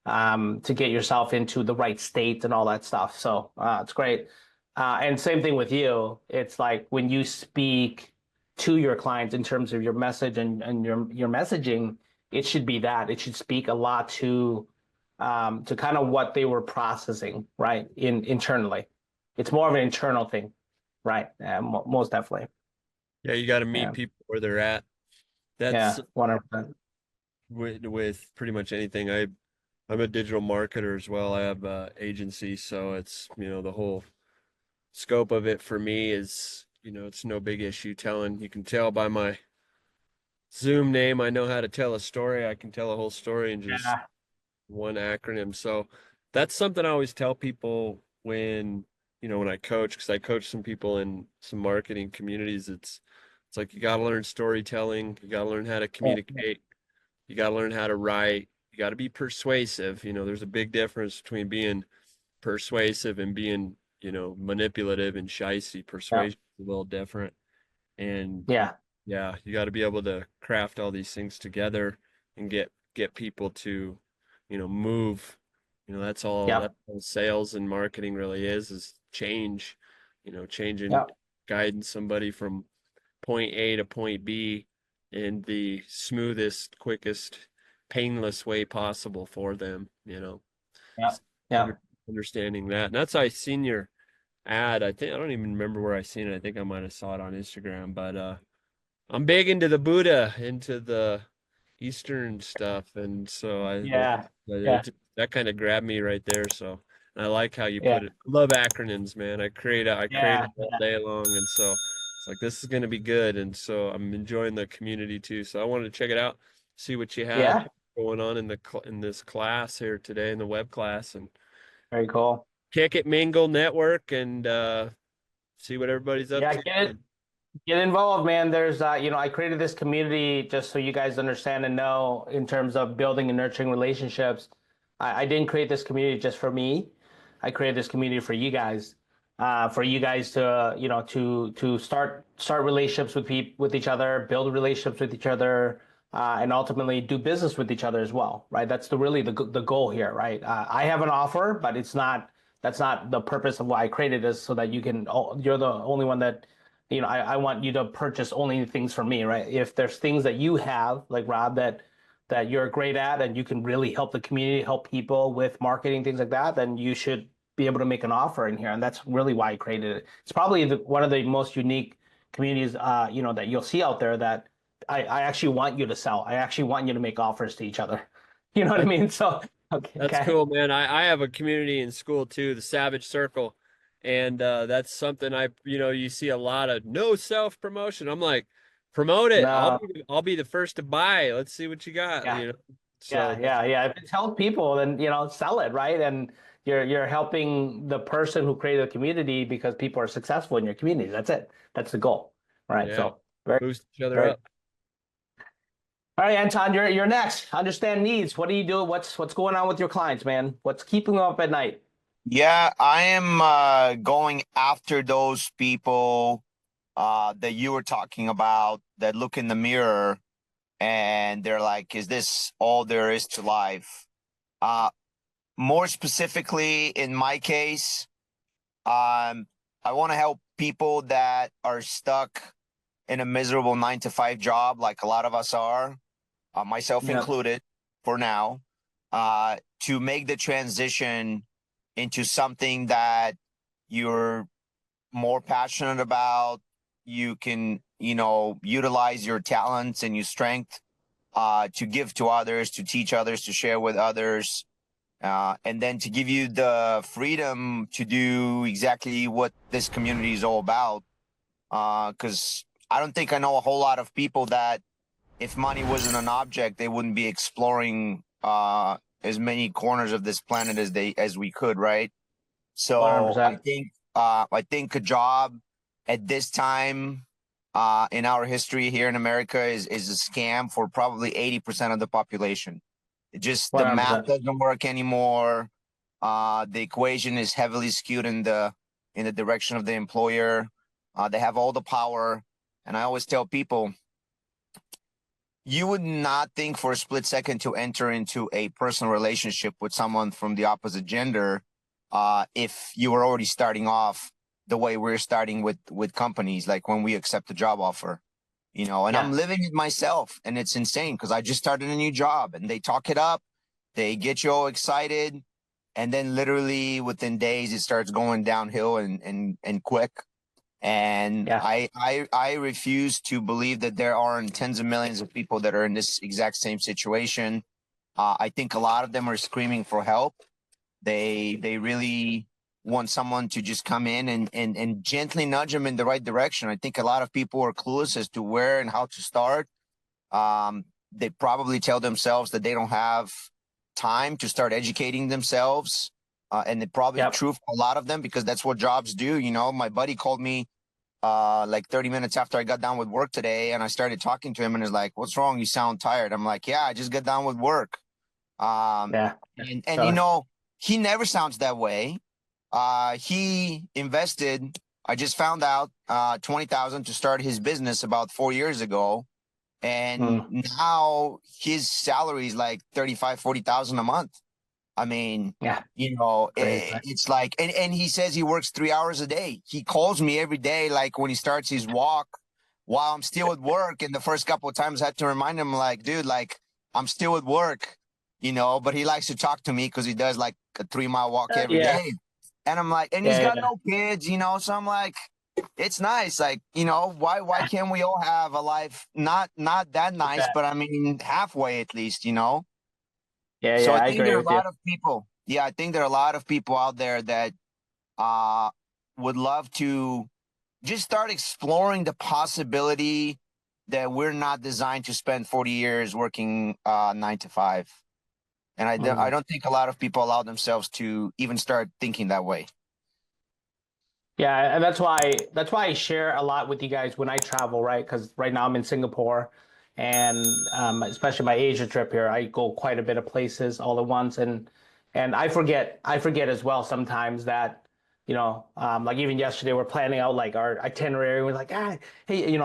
to get yourself into the right state and all that stuff. So it's great. And same thing with you. It's like when you speak to your clients in terms of your message and your messaging, it should be that. It should speak a lot to kind of what they were processing, right? Internally. It's more of an internal thing, right? Most definitely. Yeah, you got to Yeah. meet people where they're at. Yeah, That's 100%. with pretty much anything. I'm a digital marketer as well. I have a agency, so it's, the whole scope of it for me is, it's no big issue telling. You can tell by my Zoom name, I know how to tell a story. I can tell a whole story in just Yeah. one acronym. So that's something I always tell people when I coach, because I coach some people in some marketing communities. It's like you got to learn storytelling. You got to learn how to communicate. You got to learn how to write. You got to be persuasive. There's a big difference between being persuasive and being, manipulative and shicey. Yeah. Persuasion is a little different. And Yeah. yeah, you got to be able to craft all these things together and get people to, move. That's all Yeah. sales and marketing really is change, changing, Yeah. guiding somebody from point A to point B in the smoothest, quickest, painless way possible for them, Yeah. Yeah. Understanding that. And that's how I seen your ad. I don't even remember where I seen it. I think I might have saw it on Instagram, but I'm big into the Buddha, into the Eastern stuff, and so Yeah. Yeah. that kind of grabbed me right there. So and I like how you Yeah. put it. I love acronyms, man. I create Yeah. them all day long, and so it's like this is going to be good, and so I'm enjoying the community too. So I wanted to check it out, see what you had Yeah. going on in this class here today in the web class, and Very cool. kick it, mingle, network, and see what everybody's up Yeah. to. Get involved, man. There's, I created this community just so you guys understand and know in terms of building and nurturing relationships. I didn't create this community just for me. I created this community for you guys to, to start relationships with each other, build relationships with each other, and ultimately do business with each other as well, right? That's really the goal here, right? I have an offer, but it's not That's not the purpose of why I created this, so that you can, you're the only one that, I want you to purchase only things from me, right? If there's things that you have, like Rob, that you're great at and you can really help the community, help people with marketing, things like that, then you should be able to make an offer in here. And that's really why I created it. It's probably one of the most unique communities, that you'll see out there, that I actually want you to sell. I actually want you to make offers to each other. You know what I mean? So, okay. That's cool, man. I have a community in school too, the Savage Circle. And that's something you see a lot of no self-promotion. I'm like, promote it. No, I'll be the first to buy. Let's see what you got, yeah. So Yeah, yeah, yeah. If it helps people, then sell it, right? And you're helping the person who created the community, because people are successful in your community. That's it. That's the goal, right? yeah, So very, boost each other very. up. All right, Anton, you're next. Understand needs. What do you do? What's going on with your clients, man? What's keeping them up at night? Yeah, I am going after those people that you were talking about that look in the mirror and they're like, is this all there is to life? More specifically, in my case, I want to help people that are stuck in a miserable 9 to 5 job, like a lot of us are, myself Yep. included, for now, to make the transition into something that you're more passionate about. You can, utilize your talents and your strength to give to others, to teach others, to share with others, and then to give you the freedom to do exactly what this community is all about. Because I don't think I know a whole lot of people that, if money wasn't an object, they wouldn't be exploring as many corners of this planet as we could, right? So 100%. I think a job at this time in our history here in America is a scam for probably 80% of the population. The math 100%. doesn't work anymore. The equation is heavily skewed in the direction of the employer. They have all the power, and I always tell people, you would not think for a split second to enter into a personal relationship with someone from the opposite gender if you were already starting off the way we're starting with companies, like when we accept a job offer. And Yeah. I'm living it myself, and it's insane because I just started a new job, and they talk it up, they get you all excited, and then literally within days it starts going downhill and quick. And Yeah. I refuse to believe that there aren't tens of millions of people that are in this exact same situation. I think a lot of them are screaming for help. They really want someone to just come in and gently nudge them in the right direction. I think a lot of people are clueless as to where and how to start. They probably tell themselves that they don't have time to start educating themselves. And it's probably Yep. true for a lot of them, because that's what jobs do. My buddy called me like 30 minutes after I got done with work today, and I started talking to him, and he's like, "What's wrong? You sound tired." I'm like, "Yeah, I just got done with work." Yeah. And he never sounds that way. He invested, I just found out, 20,000 to start his business about 4 years ago. And now his salary is like 40,000 a month. I mean, Yeah. Crazy, right? it's like, and he says he works 3 hours a day. He calls me every day, like when he starts his walk while I'm still at work. And the first couple of times I had to remind him, like, dude, like, I'm still at work, but he likes to talk to me because he does like a 3 mile walk every Yeah. day. And I'm like, and he's Yeah. got Yeah. no kids, so I'm like, it's nice. Like, why can't we all have a life? Not that nice, but I mean, halfway at least, Yeah. So Yeah. I I think agree there are a with you. lot of people. Yeah, I think there are a lot of people out there that uh would love to just start exploring the possibility that we're not designed to spend 40 years working 9 to 5. And I don't think a lot of people allow themselves to even start thinking that way. Yeah, and that's why I share a lot with you guys when I travel, right? Because right now I'm in Singapore, and especially my Asia trip here, I go quite a bit of places all at once, and I forget as well sometimes that like even yesterday we're planning out like our itinerary. We're like, hey, and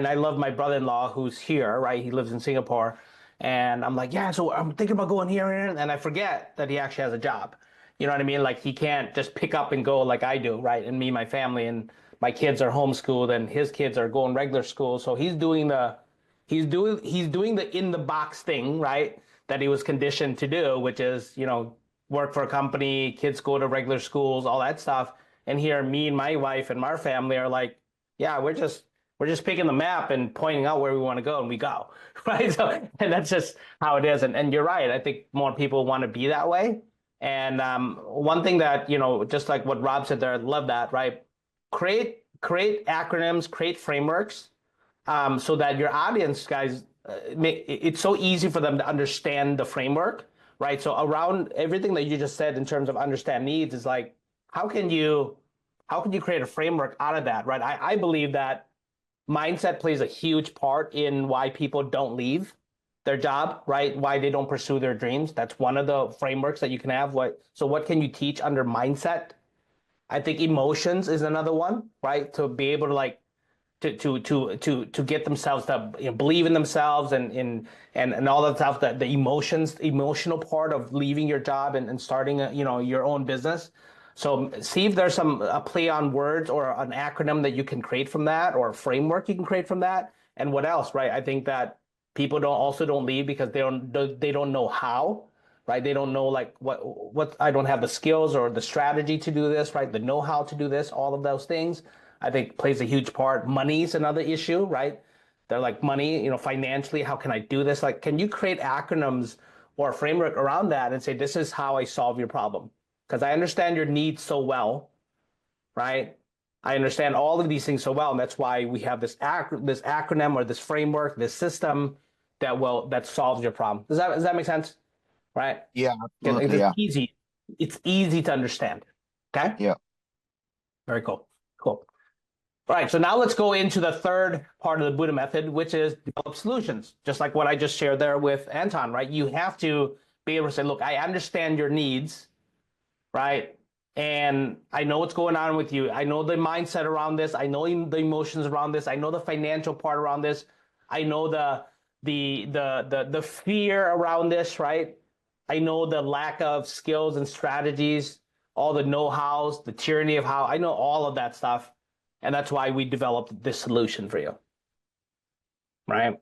I love my brother-in-law who's here, right? He lives in Singapore, and I'm like, yeah, so I'm thinking about going here, and I forget that he actually has a job. You know what I mean? Like he can't just pick up and go like I do, right? And me, my family, and my kids are homeschooled, and his kids are going regular school. So he's doing the in the box thing, right? That he was conditioned to do, which is, work for a company, kids go to regular schools, all that stuff. And here, me and my wife and our family are like, yeah, we're just picking the map and pointing out where we want to go, and we go, right? So, and that's just how it is. And you're right. I think more people want to be that way. And one thing that, just like what Rob said there, I love that, right? Create acronyms, create frameworks, so that your audience, guys, it's so easy for them to understand the framework, right? So around everything that you just said in terms of understand needs is like, how can you create a framework out of that, right? I believe that mindset plays a huge part in why people don't leave their job, right? Why they don't pursue their dreams. That's one of the frameworks that you can have. What can you teach under mindset? I think emotions is another one, right? To be able to like to get themselves to believe in themselves and all that stuff, that the emotional part of leaving your job and starting your own business. So see if there's a play on words or an acronym that you can create from that, or a framework you can create from that. And what else, right? I think that people don't leave because they don't know how, right? They don't know like what I don't have the skills or the strategy to do this, right? The know-how to do this, all of those things, I think plays a huge part. Money is another issue, right? They're like money, financially, how can I do this? Like, can you create acronyms or a framework around that and say, this is how I solve your problem? Because I understand your needs so well, right? I understand all of these things so well, and that's why we have this acronym or this framework, this system that solves your problem. Does that make sense? Right? Yeah, absolutely. It's Yeah. easy. It's easy to understand. Okay. Yeah. Very cool. Cool. All right, so now let's go into the third part of the Buddha method, which is develop solutions. Just like what I just shared there with Anton, right? You have to be able to say, look, I understand your needs, right? And I know what's going on with you. I know the mindset around this. I know the emotions around this. I know the financial part around this. I know the fear around this, right? I know the lack of skills and strategies, all the know-hows, the tyranny of how. I know all of that stuff. And that's why we developed this solution for you, right?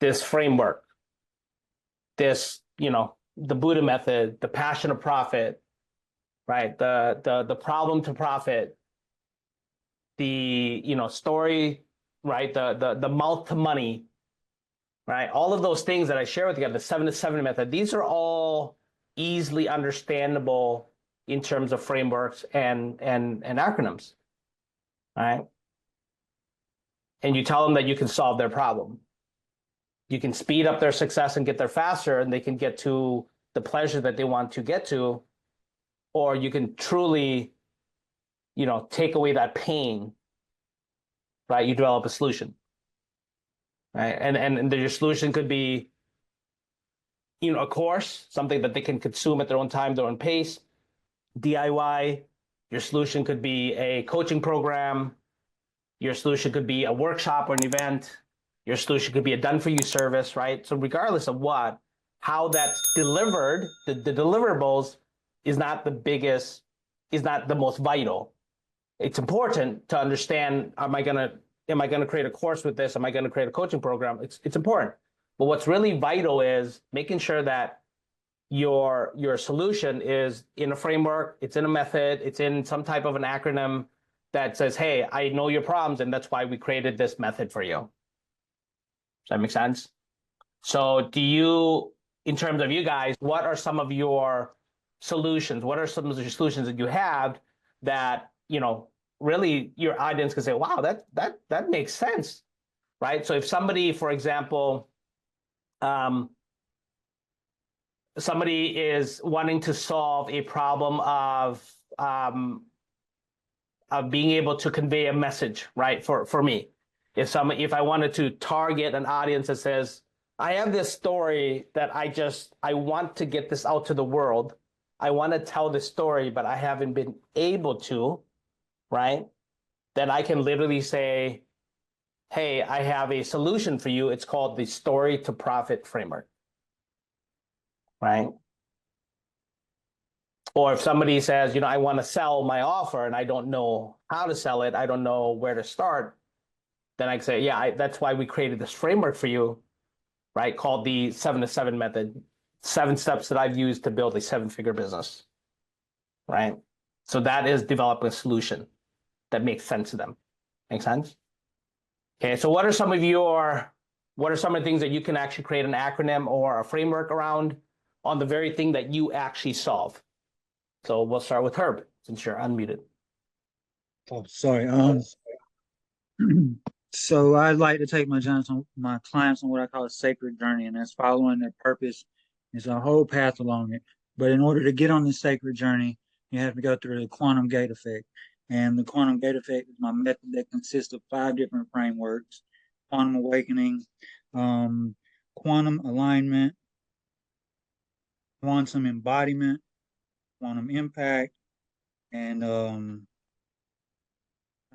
This framework, the Buddha method, the passion of profit, right? The problem to profit, the story, right? The mouth to money, right? All of those things that I share with you, the 7 to 7 method, these are all easily understandable in terms of frameworks and acronyms, right? And you tell them that you can solve their problem. You can speed up their success and get there faster, and they can get to the pleasure that they want to get to, or you can truly, take away that pain, right? You develop a solution, right? And your solution could be, a course, something that they can consume at their own time, their own pace, DIY. Your solution could be a coaching program. Your solution could be a workshop or an event. Your solution could be a done-for-you service, right? So regardless of how that's delivered, the deliverables is not the biggest, is not the most vital. It's important to understand, am I gonna create a course with this? Am I gonna create a coaching program? It's important. But what's really vital is making sure that your solution is in a framework, it's in a method, it's in some type of an acronym that says, hey, I know your problems, and that's why we created this method for you. Does that make sense? So in terms of you guys, what are some of your solutions? What are some of the solutions that you have that, really your audience can say, wow, that makes sense, right? So if somebody, for example, somebody is wanting to solve a problem of being able to convey a message, right? For me, if I wanted to target an audience that says, I have this story that I want to get this out to the world. I want to tell this story, but I haven't been able to, right? Then I can literally say, hey, I have a solution for you. It's called the story to profit framework, right? Or if somebody says, I want to sell my offer and I don't know how to sell it, I don't know where to start, then I can say, yeah, that's why we created this framework for you, right? Called the 7 to 7 method. 7 steps that I've used to build a 7-figure business, right? So that is developing a solution that makes sense to them. Make sense? Okay, so what are some of the things that you can actually create an acronym or a framework around on the very thing that you actually solve? So we'll start with Herb, since you're unmuted. Oh, sorry. So I'd like to take my clients on what I call a sacred journey, and that's following their purpose. It's a whole path along it. But in order to get on this sacred journey, you have to go through the quantum gate effect. And the quantum gate effect is my method that consists of 5 different frameworks: quantum awakening, quantum alignment, quantum embodiment, quantum impact, and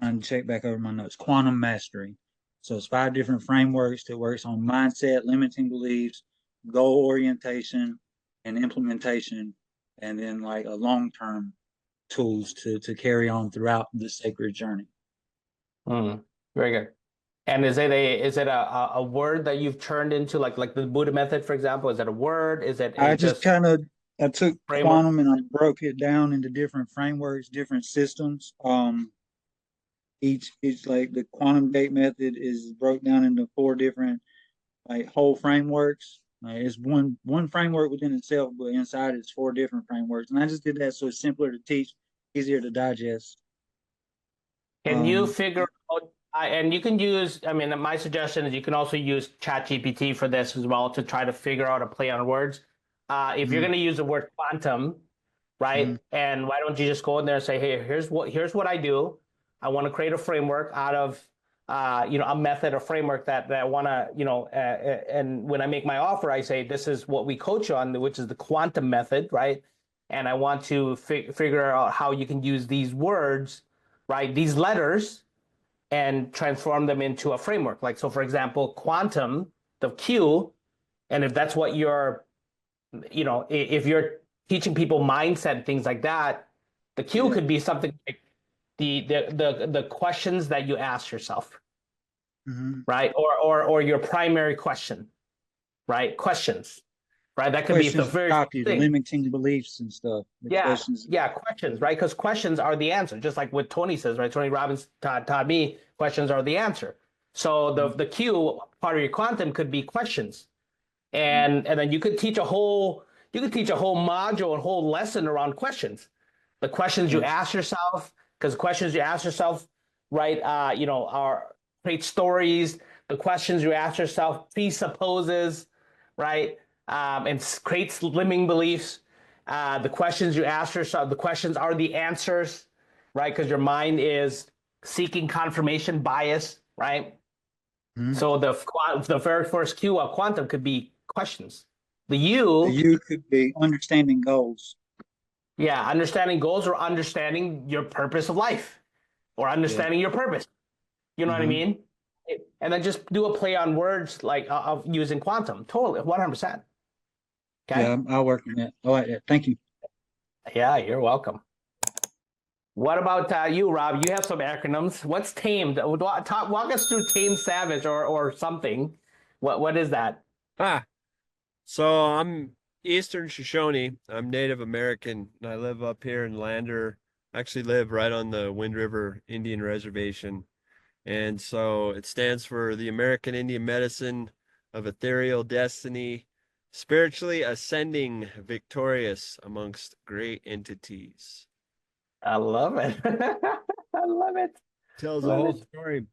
and check back over my notes. Quantum mastery. So it's 5 different frameworks that works on mindset, limiting beliefs, goal orientation, and implementation, and then like a long-term tools to carry on throughout the sacred journey. Very good. And is it a word that you've turned into like the Buddha method, for example? Is it a word? Is it I just just kind of I took framework? quantum and I broke it down into different frameworks, different systems. Each like the quantum gate method is broke down into 4 different like whole frameworks. Like it's one framework within itself, but inside it's 4 different frameworks. And I just did that so it's simpler to teach, easier to digest. Can you figure out, and you can use, I mean, my suggestion is you can also use ChatGPT for this as well to try to figure out a play on words. If you're Mhm, going to use the word quantum, mhm, right? And why don't you just go in there and say, hey, here's what I do. I want to create a framework out of a method or framework that I want to, and when I make my offer, I say this is what we coach on, which is the quantum method, right? And I want to figure out how you can use these words, right? These letters and transform them into a framework. Like, so for example, quantum, the Q, and if that's what you're, if you're teaching people mindset and things like that, the Q yeah. could be something like the questions that you ask yourself, Mhm. right? Or your primary question, right? Questions, right? That could be the Questions very stop first you, the thing. limiting beliefs and stuff. The Yeah, questions. yeah, questions, right? Because questions are the answer, just like what Tony says, right? Tony Robbins taught me questions are the answer. So the Mhm, the Q part of your quantum could be questions, mhm, and then you could teach a whole module and whole lesson around questions. The questions you yeah. ask yourself, because questions you ask yourself, right? Are create stories. The questions you ask yourself presupposes, right? And creates limiting beliefs. The questions you ask yourself, the questions are the answers, right? Because your mind is seeking confirmation bias, right? Mhm. So the very first Q of quantum could be questions. The The U, U could be understanding goals. yeah, understanding goals or understanding your purpose of life or Yeah. understanding your purpose. You know what I Hmm. mean? And then just do a play on words like of using quantum. Totally, 100%. Okay. Yeah, I'll work on that. I like that. Thank you. Yeah, you're welcome. What about you, Rob? You have some acronyms. What's tamed? Walk us through tamed savage or something. What is that? Ah, so I'm Eastern Shoshone. I'm Native American, and I live up here in Lander. I actually live right on the Wind River Indian Reservation. And so it stands for the American Indian Medicine of Ethereal Destiny, spiritually ascending, victorious amongst great entities. I love it. I love it. Tells the Love whole it. story.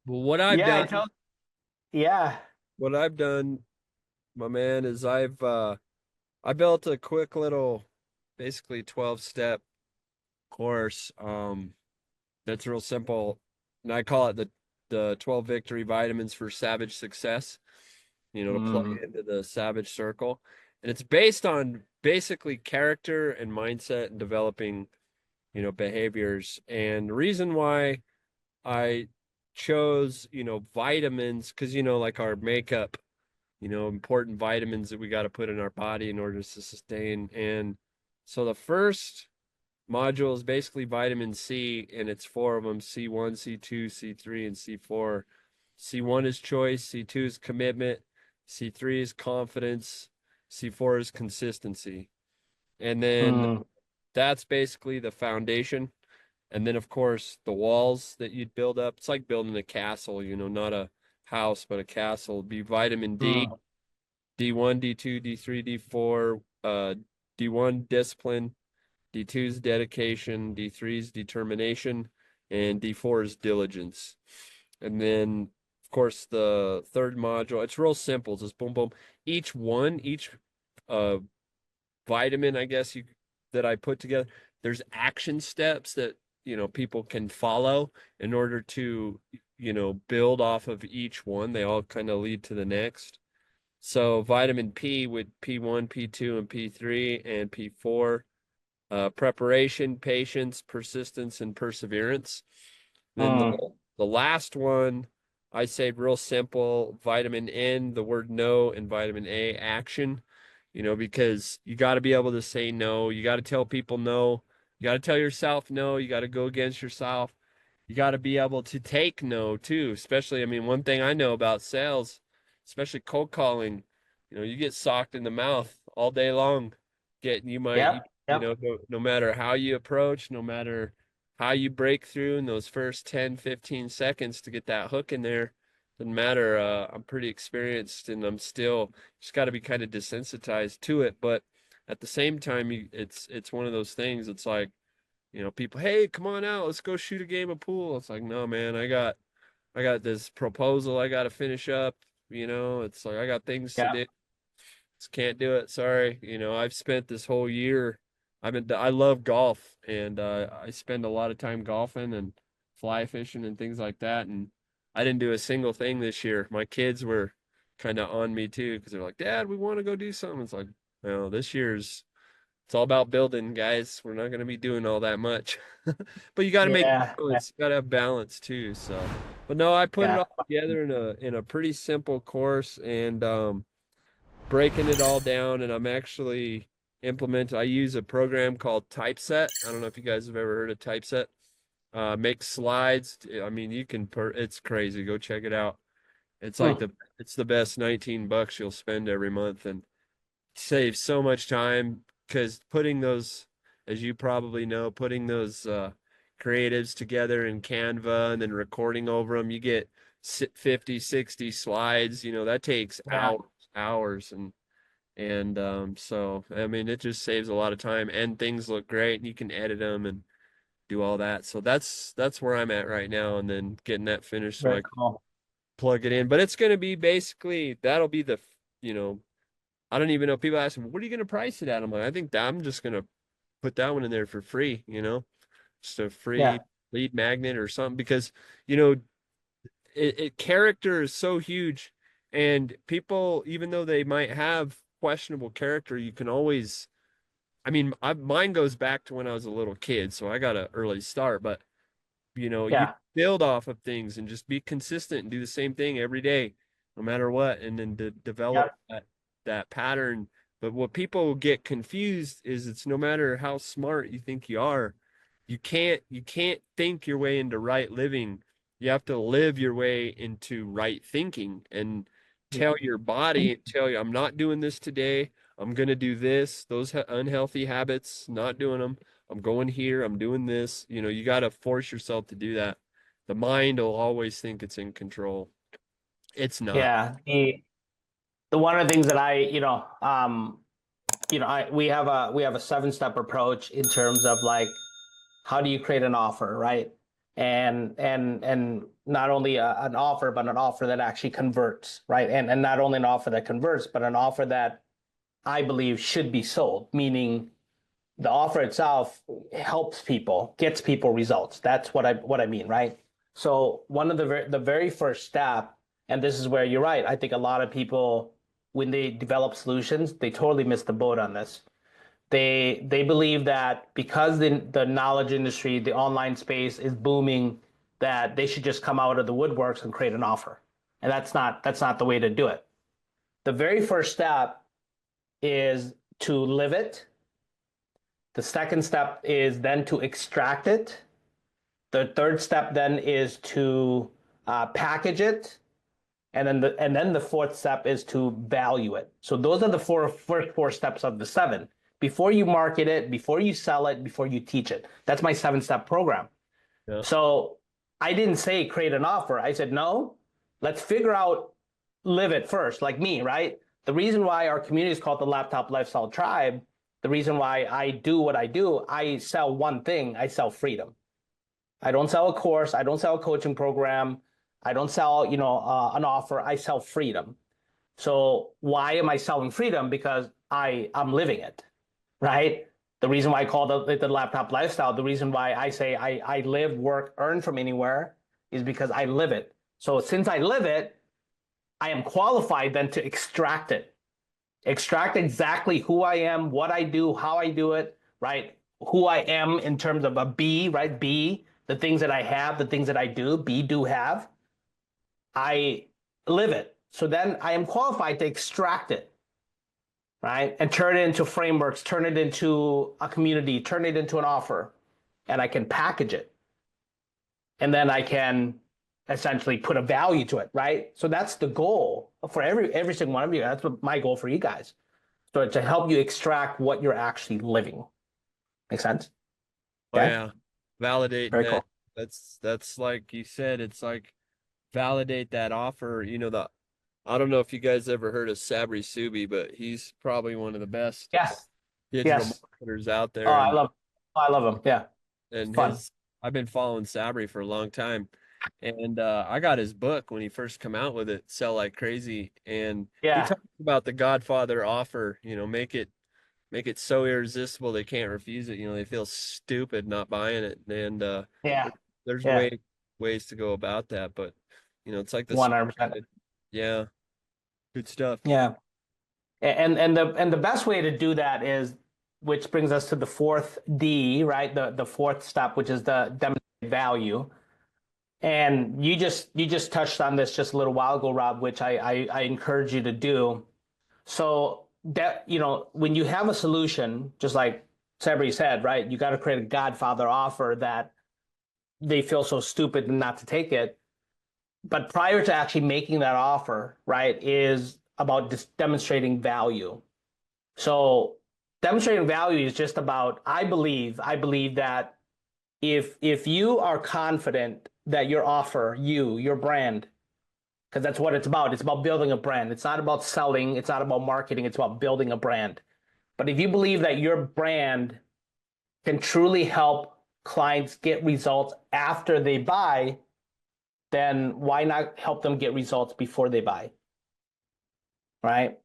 Well, what I've Yeah, done, yeah. what I've done, my man, is I built a quick little, basically 12-step course. That's real simple. And I call it the 12 victory vitamins for savage success, to plug Mm, into the savage circle. And it's based on basically character and mindset and developing, behaviors. And the reason why I chose, vitamins, because, like our makeup, important vitamins that we got to put in our body in order to sustain. And So the first module is basically vitamin C, and it's 4 of them: C1, C2, C3, and C4. C1 is choice, C2 is commitment, C3 is confidence, C4 is consistency. And then Mm, that's basically the foundation. And then, of course, the walls that you'd build up. It's like building a castle, not a house, but a castle. It'd be vitamin D, mm, D1, D2, D3, D4, D1 discipline, D2 is dedication, D3 is determination, and D4 is diligence. And then, of course, the third module, it's real simple. It's just boom, boom. Each uh vitamin, I guess that I put together, there's action steps that, people can follow in order to, build off of each one. They all kind of lead to the next. So vitamin P with P1, P2, and P3, and P4, preparation, patience, persistence, and perseverance. Then mm. the last one, I say real simple: vitamin N, the word no, and vitamin A, action. Because you got to be able to say no. You got to tell people no. You got to tell yourself no. You got to go against yourself. You got to be able to take no too. Especially, I mean, one thing I know about sales, especially cold calling, you get socked in the mouth all day long. You might, Yep, yep, no matter how you approach, no matter how you break through in those first 10, 15 seconds to get that hook in there, doesn't matter. I'm pretty experienced, and I'm still just got to be kind of desensitized to it. But at the same time, it's one of those things. It's like, people, hey, come on out, let's go shoot a game of pool. It's like, no, man, I got this proposal I got to finish up. It's like I got things to yep, do. Just can't do it. Sorry. I've spent this whole year. I love golf, and I spend a lot of time golfing and fly fishing and things like that. And I didn't do a single thing this year. My kids were kind of on me too, because they're like, Dad, we want to go do something. It's like, no, this year's it's all about building, guys. We're not going to be doing all that much. But you got to make yeah, yeah, balance. You got to have balance too. So, but no, I put it yeah, all together in a pretty simple course, and breaking it all down. And I'm actually I use a program called Typeset. I don't know if you guys have ever heard of Typeset. Make slides. I mean, it's crazy. Go check it out. It's like mm, it's the best $19 you'll spend every month, and saves so much time, because putting those, as you probably know, putting those creatives together in Canva and then recording over them, you get 50, 60 slides. That takes yeah, hours. And so, I mean, it just saves a lot of time, and things look great, and you can edit them and do all that. So that's where I'm at right now, and then getting that finished so very I can cool. plug it in. But it's going to be basically, that'll be I don't even know. People ask me, what are you going to price it at? I'm like, I think that I'm just going to put that one in there for free, just a Yeah, free lead magnet or something, because, you know, character is so huge, and people, even though they might have questionable character, you can always, I mean, mine goes back to when I was a little kid, so I got an early start, but you yeah, build off of things and just be consistent and do the same thing every day, no matter what, and then develop yep, that pattern. But what people get confused is, it's no matter how smart you think you are, you can't think your way into right living. You have to live your way into right thinking, and tell your body, and tell you, I'm not doing this today. I'm going to do this. Those unhealthy habits, not doing them. I'm going here, I'm doing this. You got to force yourself to do that. The mind will always think it's in control. It's not. yeah. The one of the things that we have a 7-step approach in terms of like how do you create an offer, right? And not only an offer, but an offer that actually converts, right? And not only an offer that converts, but an offer that I believe should be sold, meaning the offer itself helps people, gets people results. That's what I mean, right? So one of the very first step, and this is where you're right. I think a lot of people, when they develop solutions, they totally miss the boat on this. They believe that because the knowledge industry, the online space is booming, that they should just come out of the woodworks and create an offer. And that's not the way to do it. The very first step is to live it, The second step is then to extract it. The third step then is to package it. And then the fourth step is to value it. So those are the first four steps of the seven. Before you market it, before you sell it, before you teach it. That's my 7-step program. Yeah. So I didn't say create an offer. I said, no, let's figure out, live it first, like me, right? The reason why our community is called the Laptop Lifestyle Tribe, the reason why I do what I do, I sell one thing, I sell freedom. I don't sell a course, I don't sell a coaching program, I don't sell, an offer, I sell freedom. So why am I selling freedom? Because I'm living it, right? The reason why I call it the laptop lifestyle, the reason why I say I live, work, earn from anywhere is because I live it. So since I live it, I am qualified then to extract it. Extract exactly who I am, what I do, how I do it, right? Who I am in terms of a B, right? B, the things that I have, the things that I do, B, do have. I live it. So then I am qualified to extract it, right? And turn it into frameworks, turn it into a community, turn it into an offer, and I can package it. And then I can essentially put a value to it, right? So that's the goal for every single one of you. That's what my goal for you guys. So to help you extract what you're actually living. Make sense? Oh Okay. yeah. Validate Very that. cool. That's like you said, it's like validate that offer. I don't know if you guys ever heard of Sabri Subi, but he's probably one of the best Yes. digital Yes. marketers out Oh, there. I love him. Yeah. And Fun. I've been following Sabri for a long time. And I got his book when he first come out with it, Sell Like Crazy. And he Yeah. talks about the Godfather offer, make it so irresistible they can't refuse it. They feel stupid not buying it. And Yeah. there's Yeah. ways to go about that, but it's like the 100%. yeah, good stuff. Yeah. And the best way to do that is, which brings us to the fourth D, right? The fourth step, which is the demonstrate value. And you just touched on this just a little while ago, Rob, which I encourage you to do. So that, when you have a solution, just like Sabri said, right, you got to create a Godfather offer that they feel so stupid not to take it. But prior to actually making that offer, right, is about just demonstrating value. So demonstrating value is just about, I believe that if you are confident that your offer, your brand, because that's what it's about. It's about building a brand. It's not about selling. It's not about marketing. It's about building a brand. But if you believe that your brand can truly help clients get results after they buy, then why not help them get results before they buy? Right?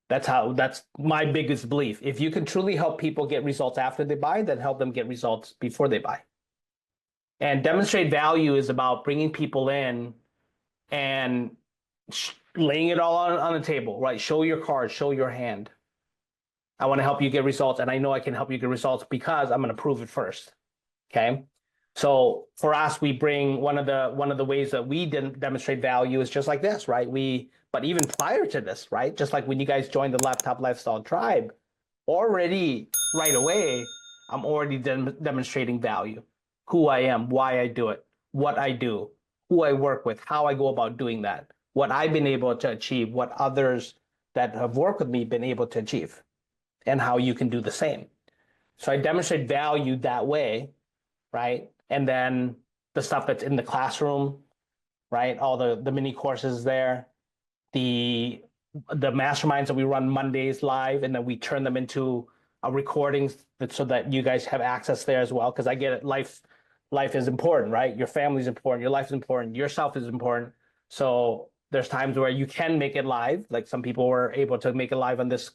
That's my biggest belief. If you can truly help people get results after they buy, then help them get results before they buy. And demonstrate value is about bringing people in and laying it all on the table, right? Show your cards, show your hand. I want to help you get results, and I know I can help you get results because I'm going to prove it first. Okay. So for us, we bring one of the ways that we demonstrate value is just like this, right? But even prior to this, right? Just like when you guys joined the Laptop Lifestyle Tribe, already right away, I'm already demonstrating value, who I am, why I do it, what I do, who I work with, how I go about doing that, what I've been able to achieve, what others that have worked with me been able to achieve, and how you can do the same. So I demonstrate value that way, right? And then the stuff that's in the classroom, right? All the mini courses there, the masterminds that we run Mondays live, and then we turn them into recordings so that you guys have access there as well. Because I get it, life is important, right? Your family is important, your life is important, yourself is important. So there's times where you can make it live, like some people were able to make it live on this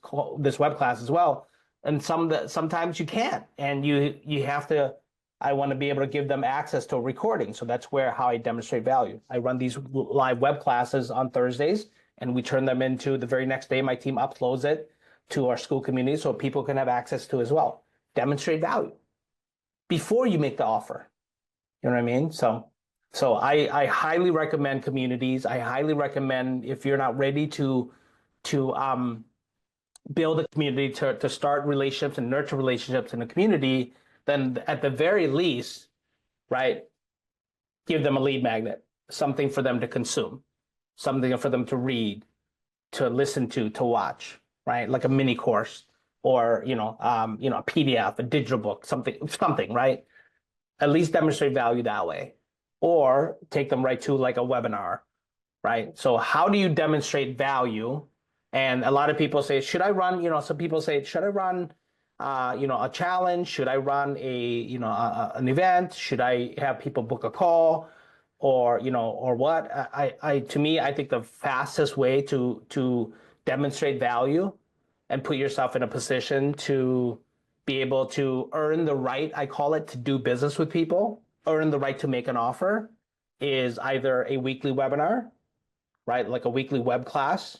web class as well, and sometimes you can't, and you have to. I want to be able to give them access to a recording. So that's how I demonstrate value. I run these live web classes on Thursdays, and we turn them into the very next day. My team uploads it to our school community so people can have access to as well. Demonstrate value before you make the offer. You know what I mean? So I highly recommend communities. I highly recommend, if you're not ready to build a community, to start relationships and nurture relationships in a community, then at the very least, right, give them a lead magnet, something for them to consume, something for them to read, to listen to watch, right? Like a mini course or, a PDF, a digital book, something, right? At least demonstrate value that way. Or take them right to like a webinar, right? So how do you demonstrate value? And a lot of people say, should I run, some people say, should I run, a challenge? Should I run an event? Should I have people book a call? Or, or what? To me, I think the fastest way to demonstrate value and put yourself in a position to be able to earn the right, I call it, to do business with people, earn the right to make an offer, is either a weekly webinar, right? Like a weekly web class,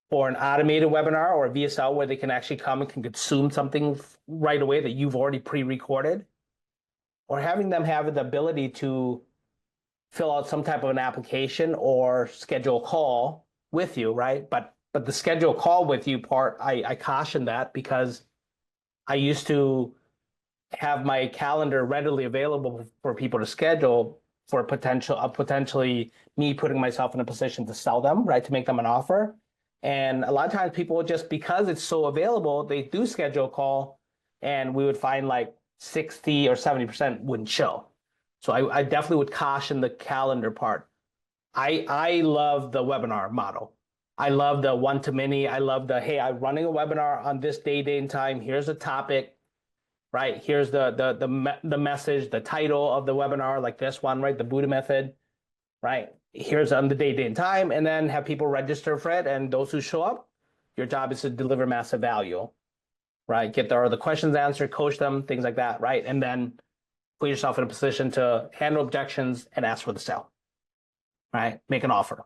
or an automated webinar or a VSL where they can actually come and can consume something right away that you've already pre-recorded, or having them have the ability to fill out some type of an application or schedule a call with you, right? But the schedule call with you part, I caution that because I used to have my calendar readily available for people to schedule for potentially me putting myself in a position to sell them, right, to make them an offer. And a lot of times people just, because it's so available, they do schedule a call, and we would find like 60 or 70% wouldn't show. So I definitely would caution the calendar part. I love the webinar model. I love the one-to-many. I love the, hey, I'm running a webinar on this day, date, and time. Here's the topic, right? Here's the message, the title of the webinar, like this one, right? The Buddha method, right? Here's on the day, date, and time, and then have people register for it. And those who show up, your job is to deliver massive value, right? Get the questions answered, coach them, things like that, right? And then put yourself in a position to handle objections and ask for the sale, right? Make an offer.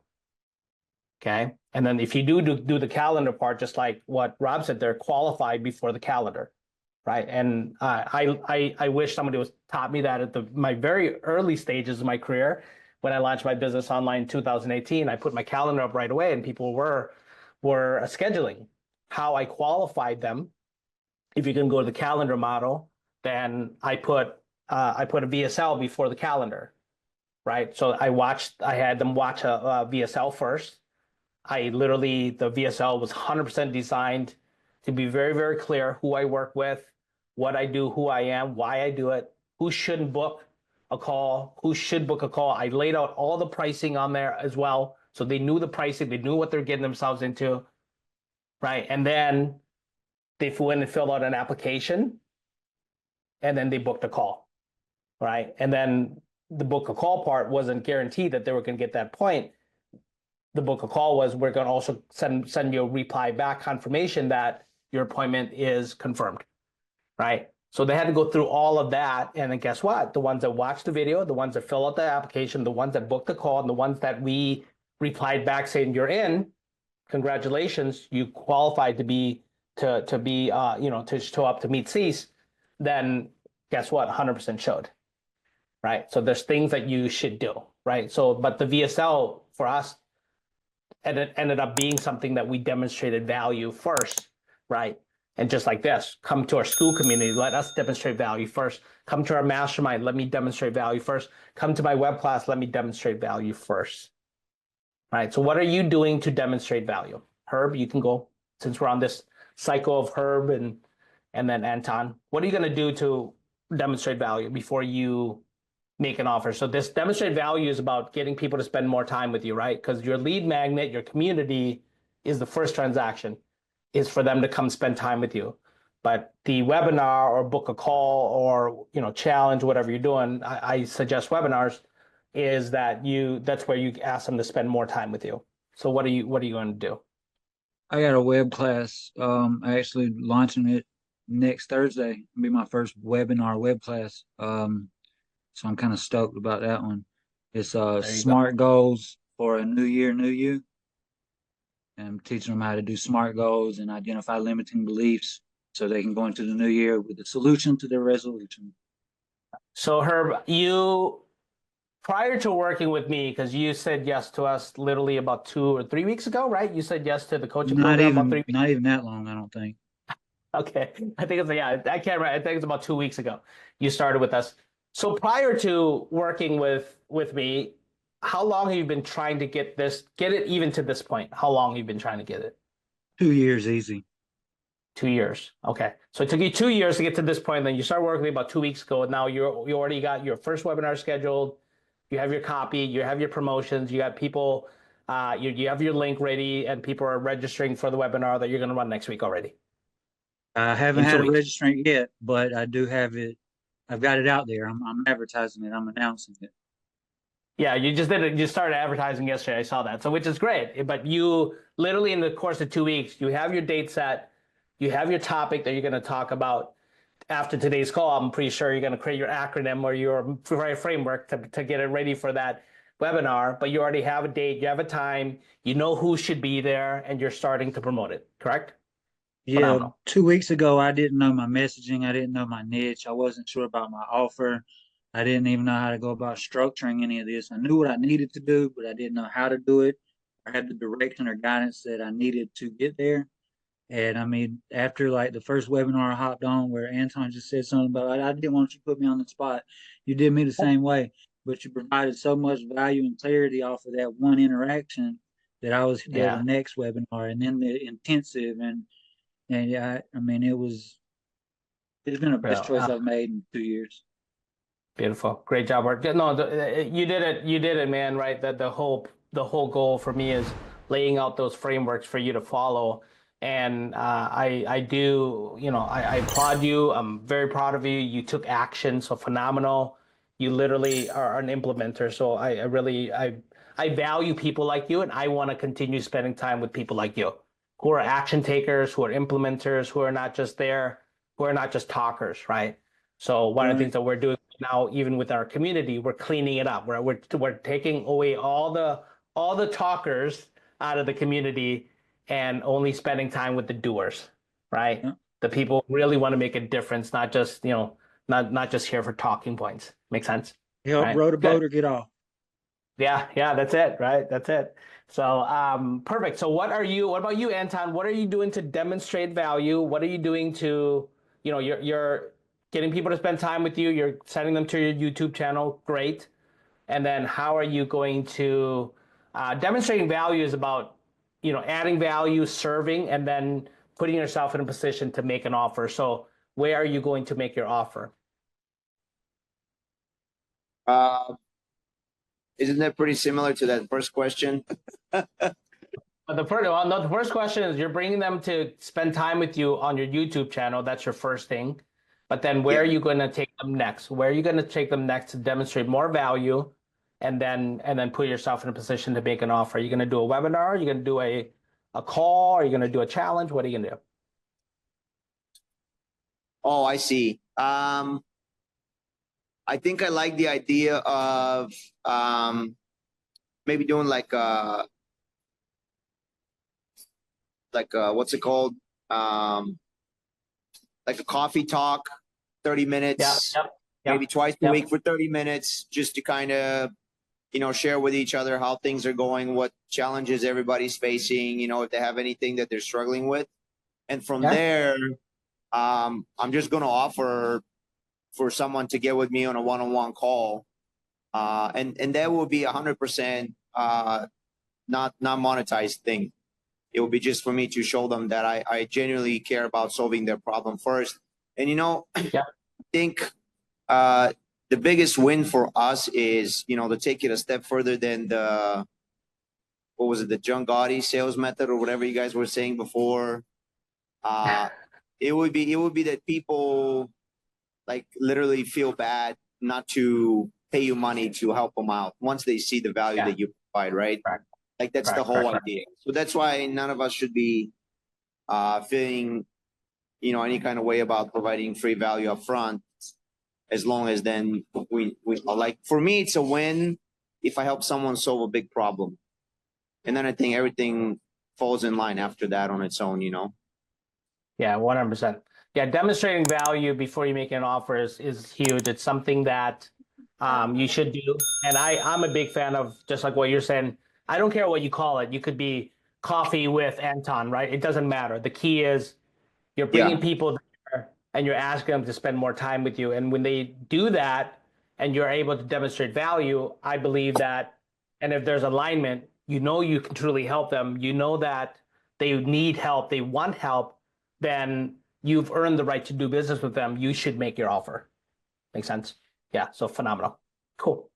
Okay. And then if you do the calendar part, just like what Rob said, they're qualified before the calendar, right? And I wish somebody was taught me that at my very early stages of my career. When I launched my business online in 2018, I put my calendar up right away, and people were scheduling. How I qualified them, if you can go to the calendar model, then I put a VSL before the calendar, right? So I had them watch a VSL first. The VSL was 100% designed to be very, very clear who I work with, what I do, who I am, why I do it, who shouldn't book a call, who should book a call. I laid out all the pricing on there as well. So they knew the pricing, they knew what they're getting themselves into, right? And then they went and filled out an application, and then they booked a call, right? And then the book a call part wasn't guaranteed that they were going to get that point. The book a call was, we're going to also send you a reply back confirmation that your appointment is confirmed, right? So they had to go through all of that. And then guess what? The ones that watched the video, the ones that fill out the application, the ones that booked the call, and the ones that we replied back saying you're in, congratulations, you qualified to show up to meet cease, then guess what? 100% showed, right? So there's things that you should do, right? So, but the VSL for us, and it ended up being something that we demonstrated value first, right? And just like this, come to our school community, let us demonstrate value first. Come to our mastermind, let me demonstrate value first. Come to my web class, let me demonstrate value first. Right. So what are you doing to demonstrate value? Herb, you can go, since we're on this cycle of Herb and then Anton. What are you going to do to demonstrate value before you make an offer? So this demonstrate value is about getting people to spend more time with you, right? Because your lead magnet, your community, is the first transaction, is for them to come spend time with you. But the webinar or book a call or challenge, whatever you're doing, I suggest webinars, is that's where you ask them to spend more time with you. So what are you going to do? I got a web class. I actually launching it next Thursday. It'll be my first webinar web class. So I'm kind of stoked about that one. It's SMART goals for a new year, new you. And I'm teaching them how to do SMART goals and identify limiting beliefs so they can go into the new year with a solution to their resolution. So Herb, prior to working with me, because you said yes to us literally about 2 or 3 weeks ago, right? You said yes to the coaching program about 3 weeks. Not even that long, I don't think. Okay. I think it's, yeah, I can't remember. I think it's about 2 weeks ago you started with us. So prior to working with me, how long have you been trying to get it even to this point? How long have you been trying to get it? 2 years easy. 2 years. Okay. So it took you 2 years to get to this point. Then you started working with me about 2 weeks ago. Now you already got your first webinar scheduled. You have your copy, you have your promotions, you got people, you have your link ready, and people are registering for the webinar that you're going to run next week already I haven't in two had a weeks. registrant yet, but I do have it. I've got it out there. I'm advertising it. I'm announcing it. Yeah, you just did it. You started advertising yesterday. I saw that. So, which is great. But you literally in the course of 2 weeks, you have your date set, you have your topic that you're going to talk about after today's call. I'm pretty sure you're going to create your acronym or your framework to get it ready for that webinar. But you already have a date, you have a time, you know who should be there, and you're starting to promote it. Correct? Yeah, Phenomenal. 2 weeks ago, I didn't know my messaging. I didn't know my niche. I wasn't sure about my offer. I didn't even know how to go about structuring any of this. I knew what I needed to do, but I didn't know how to do it. I had the direction or guidance that I needed to get there. And I mean, after like the first webinar I hopped on where Anton just said something about, I didn't want you to put me on the spot. You did me the same way, but you provided so much value and clarity off of that one interaction that I was there the Yeah. next webinar and then the intensive and yeah, I mean, it's been the best Well, choice I've made in 2 years. beautiful. Great job, Art. No, you did it. You did it, man. Right. That the whole goal for me is laying out those frameworks for you to follow. And I do, I applaud you. I'm very proud of you. You took action, so phenomenal. You literally are an implementer. So I really I value people like you, and I want to continue spending time with people like you, who are action takers, who are implementers, who are not just there, who are not just talkers, right? So one of the Right. things that we're doing now, even with our community, we're cleaning it up. We're taking away all the talkers out of the community and only spending time with the doers, right? Yeah. The people who really want to make a difference, not just not just here for talking points. Make sense, Help right? row the Good. boat or get off. Yeah, that's it, right? That's it. So, perfect. So what about you, Anton? What are you doing to demonstrate value? What are you doing to, you're getting people to spend time with you, you're sending them to your YouTube channel, great. And then how are you going to, demonstrating value is about, adding value, serving, and then putting yourself in a position to make an offer. So where are you going to make your offer? Uh, isn't that pretty similar to that first question? The first question is you're bringing them to spend time with you on your YouTube channel. That's your first thing. But then where Yeah. are you going to take them next? Where are you going to take them next to demonstrate more value and then put yourself in a position to make an offer? Are you going to do a webinar? Are you going to do a call? Are you going to do a challenge? What are you going to do? Oh, I see. I think I like the idea of maybe doing what's it called? Like a coffee talk, 30 Yeah, minutes, yep, maybe yep, twice a yep. week for 30 minutes, just to kind of, share with each other how things are going, what challenges everybody's facing, if they have anything that they're struggling with. And from Yeah. there, I'm just going to offer for someone to get with me on a one-on-one call. And that will be 100% not monetized thing. It will be just for me to show them that I genuinely care about solving their problem first. And Yeah. I think the biggest win for us is to take it a step further than the John Gotti sales method or whatever you guys were saying before. It would be that people like literally feel bad not to pay you money to help them out once they see the value Yeah. that you provide, right? Correct. Like that's the Correct, whole correct, idea. So that's why none of us should be feeling any kind of way about providing free value up front, as long as then we like, for me it's a win if I help someone solve a big problem, and then I think everything falls in line after that on its own. Yeah, 100%. Yeah, demonstrating value before you make an offer is huge. It's something that You should do. And I'm a big fan of just like what you're saying. I don't care what you call it. You could be coffee with Anton, right? It doesn't matter. The key is you're Yeah. bringing people there and you're asking them to spend more time with you. And when they do that and you're able to demonstrate value, I believe that, and if there's alignment, you know you can truly help them. You know that they need help, they want help, then you've earned the right to do business with them. You should make your offer. Make sense? Yeah, so phenomenal. Cool.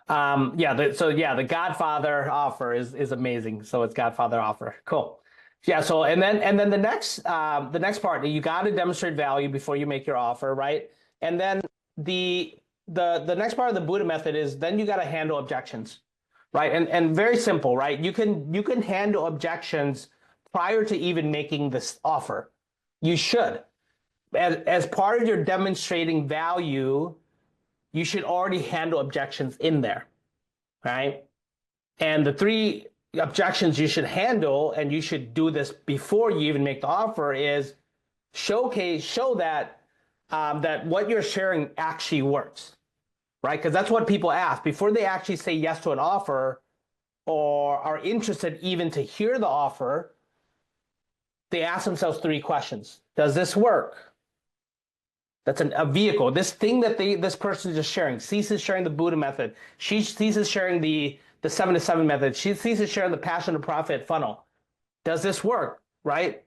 The Godfather offer is amazing. So it's Godfather offer. Cool. Yeah, so and then the next part, you got to demonstrate value before you make your offer, right? And then the next part of the Buddha method is then you got to handle objections, right? And very simple, right? You can handle objections prior to even making this offer. You should. As part of your demonstrating value, you should already handle objections in there, right? And the three objections you should handle, and you should do this before you even make the offer, is show that that what you're sharing actually works, right? Because that's what people ask before they actually say yes to an offer or are interested even to hear the offer. They ask themselves three questions: does this work? That's a vehicle. This thing that this person is just sharing, ceases sharing the Buddha method. She ceases sharing the 7 to 7 method. She ceases sharing the passion to profit funnel. Does this work? Right?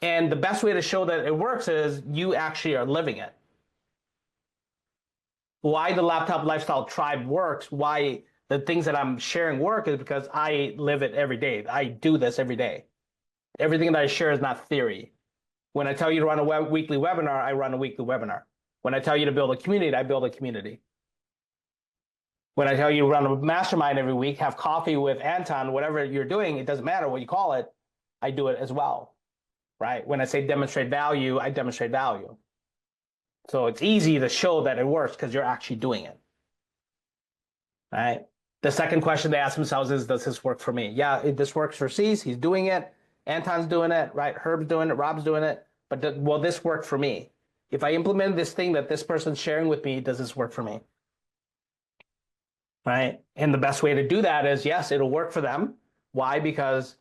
And the best way to show that it works is you actually are living it. Why the Laptop Lifestyle Tribe works, why the things that I'm sharing work, is because I live it every day. I do this every day. Everything that I share is not theory. When I tell you to run a weekly webinar, I run a weekly webinar. When I tell you to build a community, I build a community. When I tell you to run a mastermind every week, have coffee with Anton, whatever you're doing, it doesn't matter what you call it, I do it as well, right? When I say demonstrate value, I demonstrate value. So it's easy to show that it works because you're actually doing it, right? The second question they ask themselves is, does this work for me? Yeah, this works for Cease. He's doing it. Anton's doing it, right? Herb's doing it. Rob's doing it. But will this work for me? If I implement this thing that this person's sharing with me, does this work for me? Right? And the best way to do that is, yes, it'll work for them. Why? Because,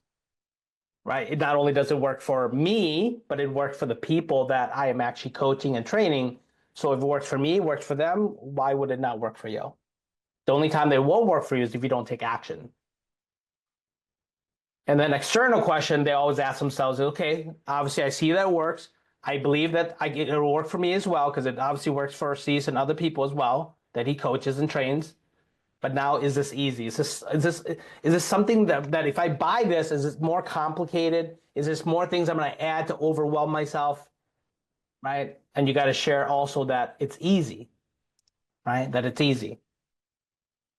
right, it not only does it work for me, but it works for the people that I am actually coaching and training. So if it works for me, it works for them, why would it not work for you? The only time they won't work for you is if you don't take action. And then external question, they always ask themselves, okay, obviously I see that it works. I believe that it'll work for me as well, because it obviously works for Cease and other people as well that he coaches and trains. But now, is this easy? Is this something that if I buy this, is it more complicated? Is this more things I'm going to add to overwhelm myself? Right? And you got to share also that it's easy, right? That it's easy.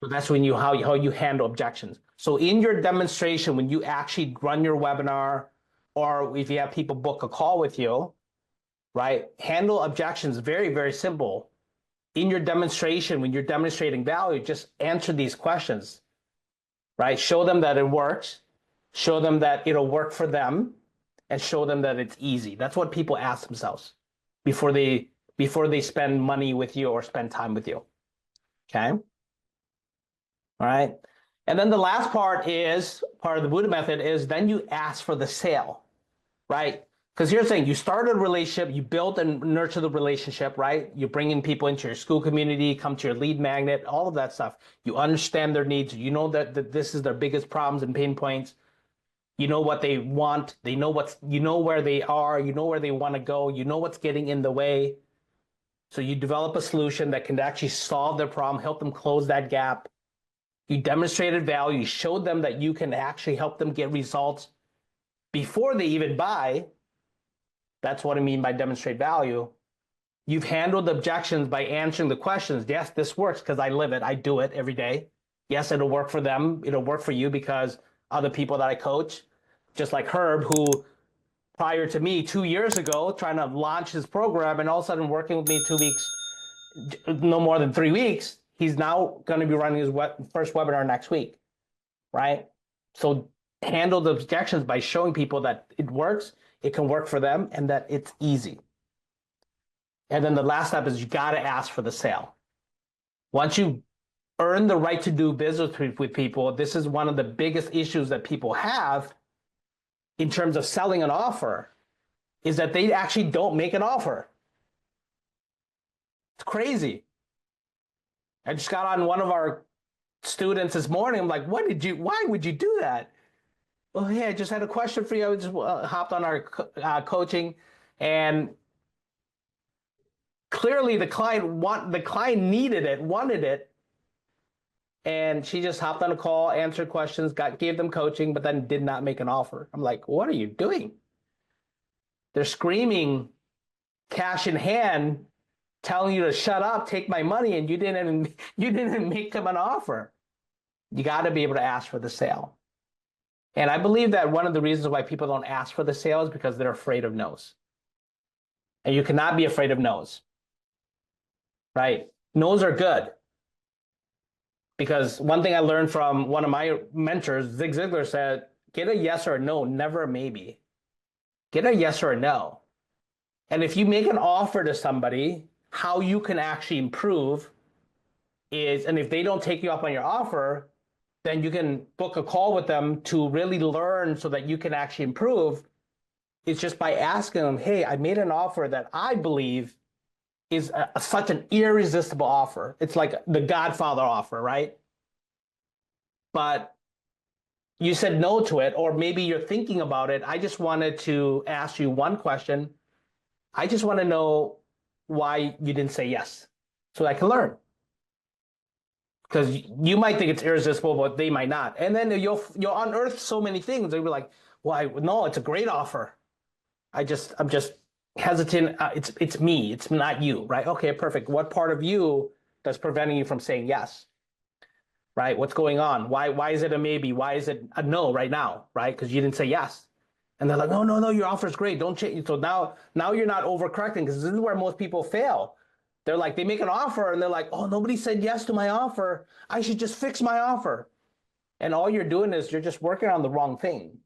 So that's when how you handle objections. So in your demonstration, when you actually run your webinar, or if you have people book a call with you, right? Handle objections. Very, very simple. In your demonstration, when you're demonstrating value, just answer these questions, right? Show them that it works, show them that it'll work for them, and show them that it's easy. That's what people ask themselves before they spend money with you or spend time with you. Okay. All right. And then the last part of the Buddha method is then you ask for the sale, right? Because here's the thing, you started a relationship, you built and nurture the relationship, right? You're bringing people into your school community, come to your lead magnet, all of that stuff. You understand their needs. You know that this is their biggest problems and pain points. You know what they want. You know where they are. You know where they want to go. You know what's getting in the way. So you develop a solution that can actually solve their problem, help them close that gap. You demonstrated value. You showed them that you can actually help them get results before they even buy. That's what I mean by demonstrate value. You've handled objections by answering the questions. Yes, this works because I live it. I do it every day. Yes, it'll work for them. It'll work for you because other people that I coach, just like Herb, who prior to me 2 years ago, trying to launch his program, and all of a sudden working with me 2 weeks, no more than 3 weeks, he's now going to be running his first webinar next week, right? So handle the objections by showing people that it works, it can work for them, and that it's easy. And then the last step is you got to ask for the sale. Once you earn the right to do business with people, this is one of the biggest issues that people have in terms of selling an offer, is that they actually don't make an offer. It's crazy. I just got on one of our students this morning. I'm like, why would you do that? Well, hey, I just had a question for you. I just hopped on our coaching, and clearly the client needed it, wanted it, and she just hopped on a call, answered questions, gave them coaching, but then did not make an offer. I'm like, what are you doing? They're screaming, cash in hand, telling you to shut up, take my money, and you didn't make them an offer. You got to be able to ask for the sale. And I believe that one of the reasons why people don't ask for the sale is because they're afraid of no's. And you cannot be afraid of no's, right? No's are good. Because one thing I learned from one of my mentors, Zig Ziglar, said, get a yes or a no, never a maybe. Get a yes or a no. And if you make an offer to somebody, how you can actually improve is, and if they don't take you up on your offer, then you can book a call with them to really learn so that you can actually improve. It's just by asking them, hey, I made an offer that I believe is such an irresistible offer. It's like the Godfather offer, right? But you said no to it, or maybe you're thinking about it. I just wanted to ask you one question. I just want to know why you didn't say yes, so I can learn. Because you might think it's irresistible, but they might not. And then you'll unearth so many things. They'll be like, well, no, it's a great offer. I'm just hesitant. It's me. It's not you, right? Okay, perfect. What part of you that's preventing you from saying yes? Right? What's going on? Why is it a maybe? Why is it a no right now? Right? Because you didn't say yes. And they're like, no, your offer is great. Don't change. So now you're not overcorrecting, because this is where most people fail. They're like, they make an offer and they're like, oh, nobody said yes to my offer. I should just fix my offer. And all you're doing is you're just working on the wrong thing.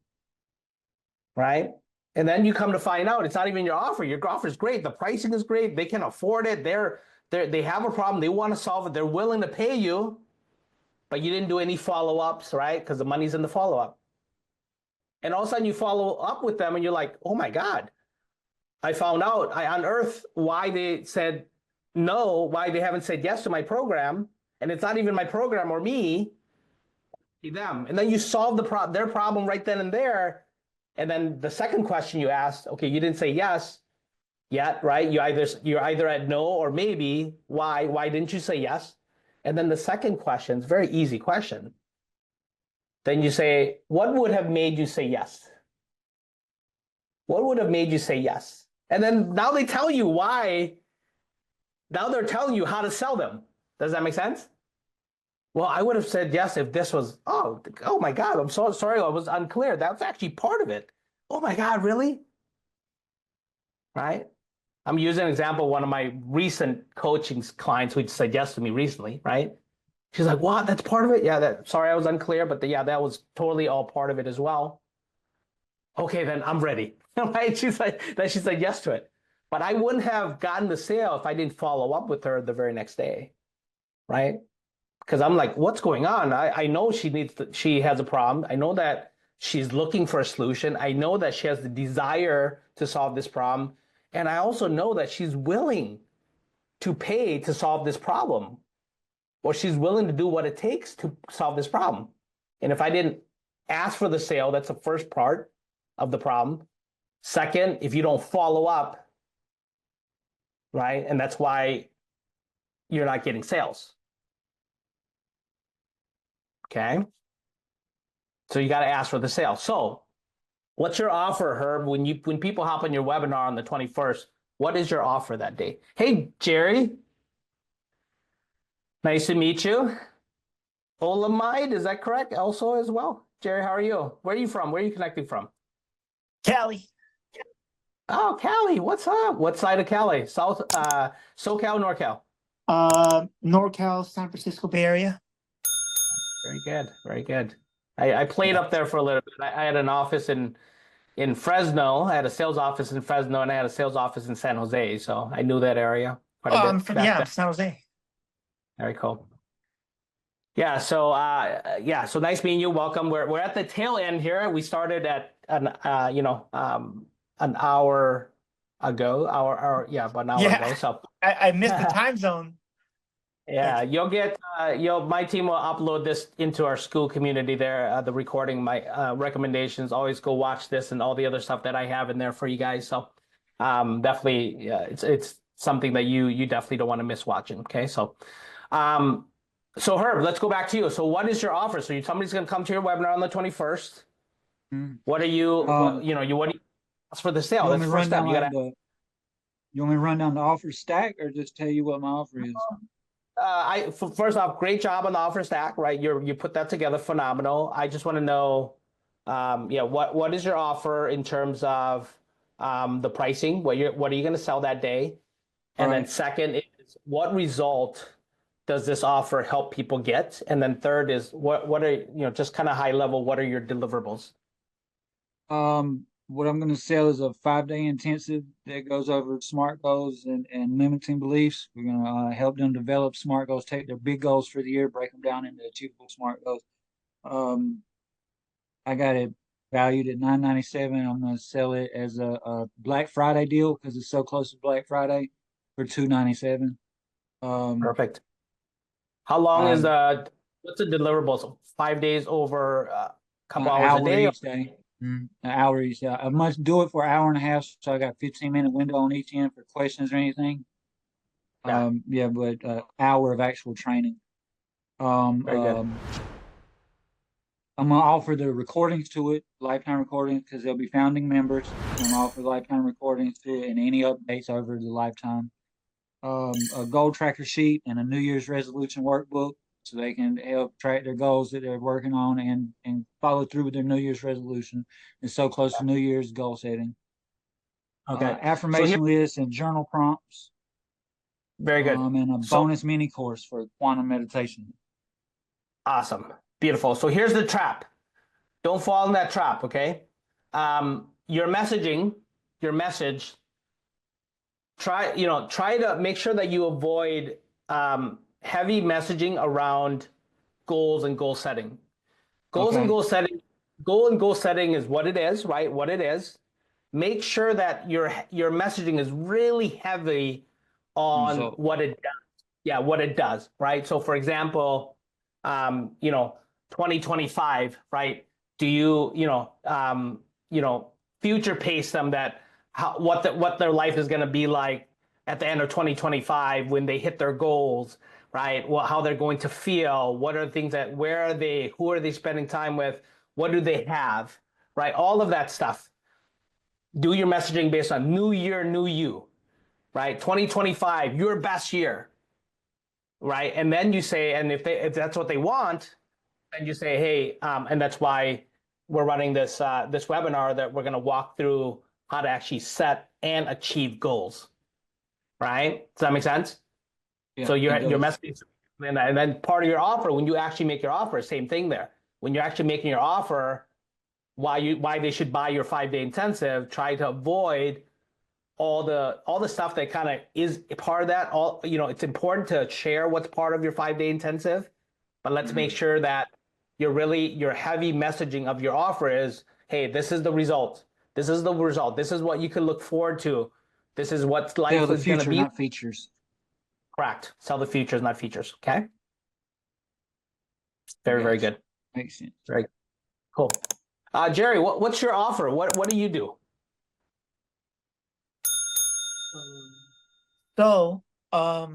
Right? And then you come to find out it's not even your offer. Your offer is great. The pricing is great. They can afford it. They have a problem. They want to solve it. They're willing to pay you, but you didn't do any follow-ups, right? Because the money's in the follow-up. And all of a sudden you follow up with them and you're like, oh my God, I found out, I unearthed why they said no, why they haven't said yes to my program. And it's not even my program or me, them. And then you solve their problem right then and there. And then the second question you asked, okay, you didn't say yes yet, right? You're either at no or maybe. Why didn't you say yes? And then the second question is a very easy question. Then you say, what would have made you say yes? What would have made you say yes? And then now they tell you why. Now they're telling you how to sell them. Does that make sense? Well, I would have said yes if this was, oh my God, I'm so sorry, I was unclear. That's actually part of it. Oh my God, really? Right? I'm using an example of one of my recent coaching clients who said yes to me recently, right? She's like, what? That's part of it? Yeah, sorry, I was unclear, but yeah, that was totally all part of it as well. Okay, then I'm ready. Right? She said yes to it. But I wouldn't have gotten the sale if I didn't follow up with her the very next day. Right? Because I'm like, what's going on? I know she has a problem. I know that she's looking for a solution. I know that she has the desire to solve this problem. And I also know that she's willing to pay to solve this problem, or she's willing to do what it takes to solve this problem. And if I didn't ask for the sale, that's the first part of the problem. Second, if you don't follow up, right? And that's why you're not getting sales. Okay. So you got to ask for the sale. So what's your offer, Herb? When people hop on your webinar on the 21st, what is your offer that day? Hey, Jerry. Nice to meet you. Olamide, is that correct? Also as well? Jerry, how are you? Where are you from? Where are you connecting from? Cali. Oh, Cali. What's up? What side of Cali? South, SoCal, NorCal? NorCal, San Francisco Bay Area. Very good. Very good. I played up there for a little bit. I had an office in in Fresno. I had a sales office in Fresno, and I had a sales office in San Jose. So I knew that area quite a bit back Yeah, then. San Jose. Very cool. Yeah, so so nice meeting you. Welcome. We're at the tail end here. We started at an hour ago. About an hour ago. Yeah, So I missed the time zone. yeah, you'll get my team will upload this into our school community there, the recording. My recommendations, always go watch this and all the other stuff that I have in there for you guys. So definitely it's something that you definitely don't want to miss watching. Okay, so Herb, let's go back to you. So what is your offer? So somebody's going to come to your webinar on the 21st. What are you what do you ask for the sale? You want That's me the to first run step. down you want me to run down the offer stack or just tell you what my offer is? First off, great job on the offer stack, right? You put that together, phenomenal. I just want to know, what is your offer in terms of the pricing? What are you going to sell that day? And then Right. second is what result does this offer help people get? And then third is what are just kind of high level, what are your deliverables? What I'm going to sell is a 5-day intensive that goes over SMART goals and limiting beliefs. We're going to help them develop SMART goals, take their big goals for the year, break them down into achievable SMART goals. I got it valued at $9.97. I'm going to sell it as a Black Friday deal because it's so close to Black Friday for $2.97. Perfect. How long is Um, what's the deliverables? So 5 days over a couple An hours a hour day? each day. An hour each day. I must do it for an hour and a half, so I got 15-minute window on each end for questions or anything. Yeah, But hour of actual training. Um, very good. um, I'm gonna offer the recordings to it, lifetime recordings, because they'll be founding members. I'm gonna offer lifetime recordings to it and any updates over the lifetime. A goal tracker sheet and a New Year's resolution workbook so they can help track their goals that they're working on and follow through with their New Year's resolution. It's so close to New Year's goal setting. Okay. So here, Affirmation lists and journal prompts, very good. and a So bonus mini course for quantum meditation. awesome. Beautiful. So here's the trap. Don't fall in that trap, okay? Your messaging, your message, try to make sure that you avoid heavy messaging around goals and goal setting. Goals and Okay. goal setting, goal and goal setting is what it is, right? What it is. Make sure that your messaging is really heavy on Result. what it does. Yeah, what it does, right? So for example, 2025, right? Do future pace them that what their life is going to be like at the end of 2025 when they hit their goals, right? Well, how they're going to feel, what are the things where are they, who are they spending time with, what do they have, right? All of that stuff. Do your messaging based on new year, new you, right? 2025, your best year, right? And then you say, and if that's what they want, then you say, hey, and that's why we're running this webinar that we're going to walk through how to actually set and achieve goals, right? Does that make sense? Yeah, So it your does. message, and then part of your offer when you actually make your offer, same thing there. When you're actually making your offer, why they should buy your 5-day intensive, try to avoid all the stuff that kind of is part of that. It's important to share what's part of your 5-day intensive, but let's make sure that your heavy messaging of your offer is, hey, this is the result. This is the result. This is what you can look forward to. This is what Sell life the is going to future, be. not features. Correct. Sell the futures, not features. Okay. Very, very Gotcha. good. Makes sense. Very cool. Jerry, what's your offer? What do you do? So, I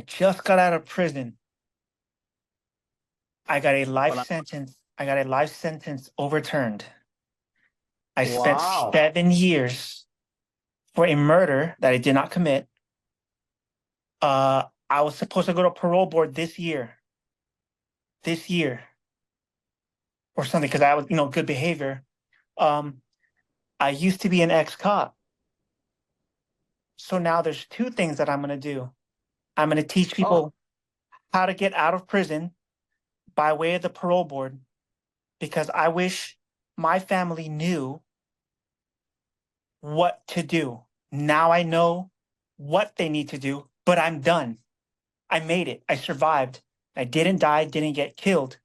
just got out of prison. I got a life sentence. I got a life sentence overturned. I spent Wow. 7 years for a murder that I did not commit. I was supposed to go to parole board this year, or something, because I was, good behavior. I used to be an ex-cop. So now there's two things that I'm going to do. I'm going to teach Oh, people how to get out of prison by way of the parole board, because I wish my family knew what to do. Now I know what they need to do, but I'm done. I made it. I survived. I didn't die, didn't get killed.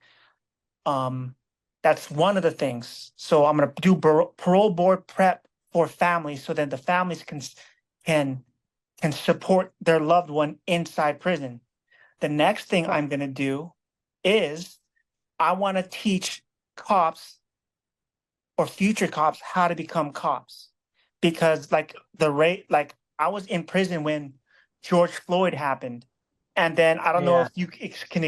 That's one of the things. So I'm going to do parole board prep for families so that the families can can support their loved one inside prison. The next thing I'm going to do is I want to teach cops or future cops how to become cops, because like like I was in prison when George Floyd happened, and then I don't know Yeah. if you can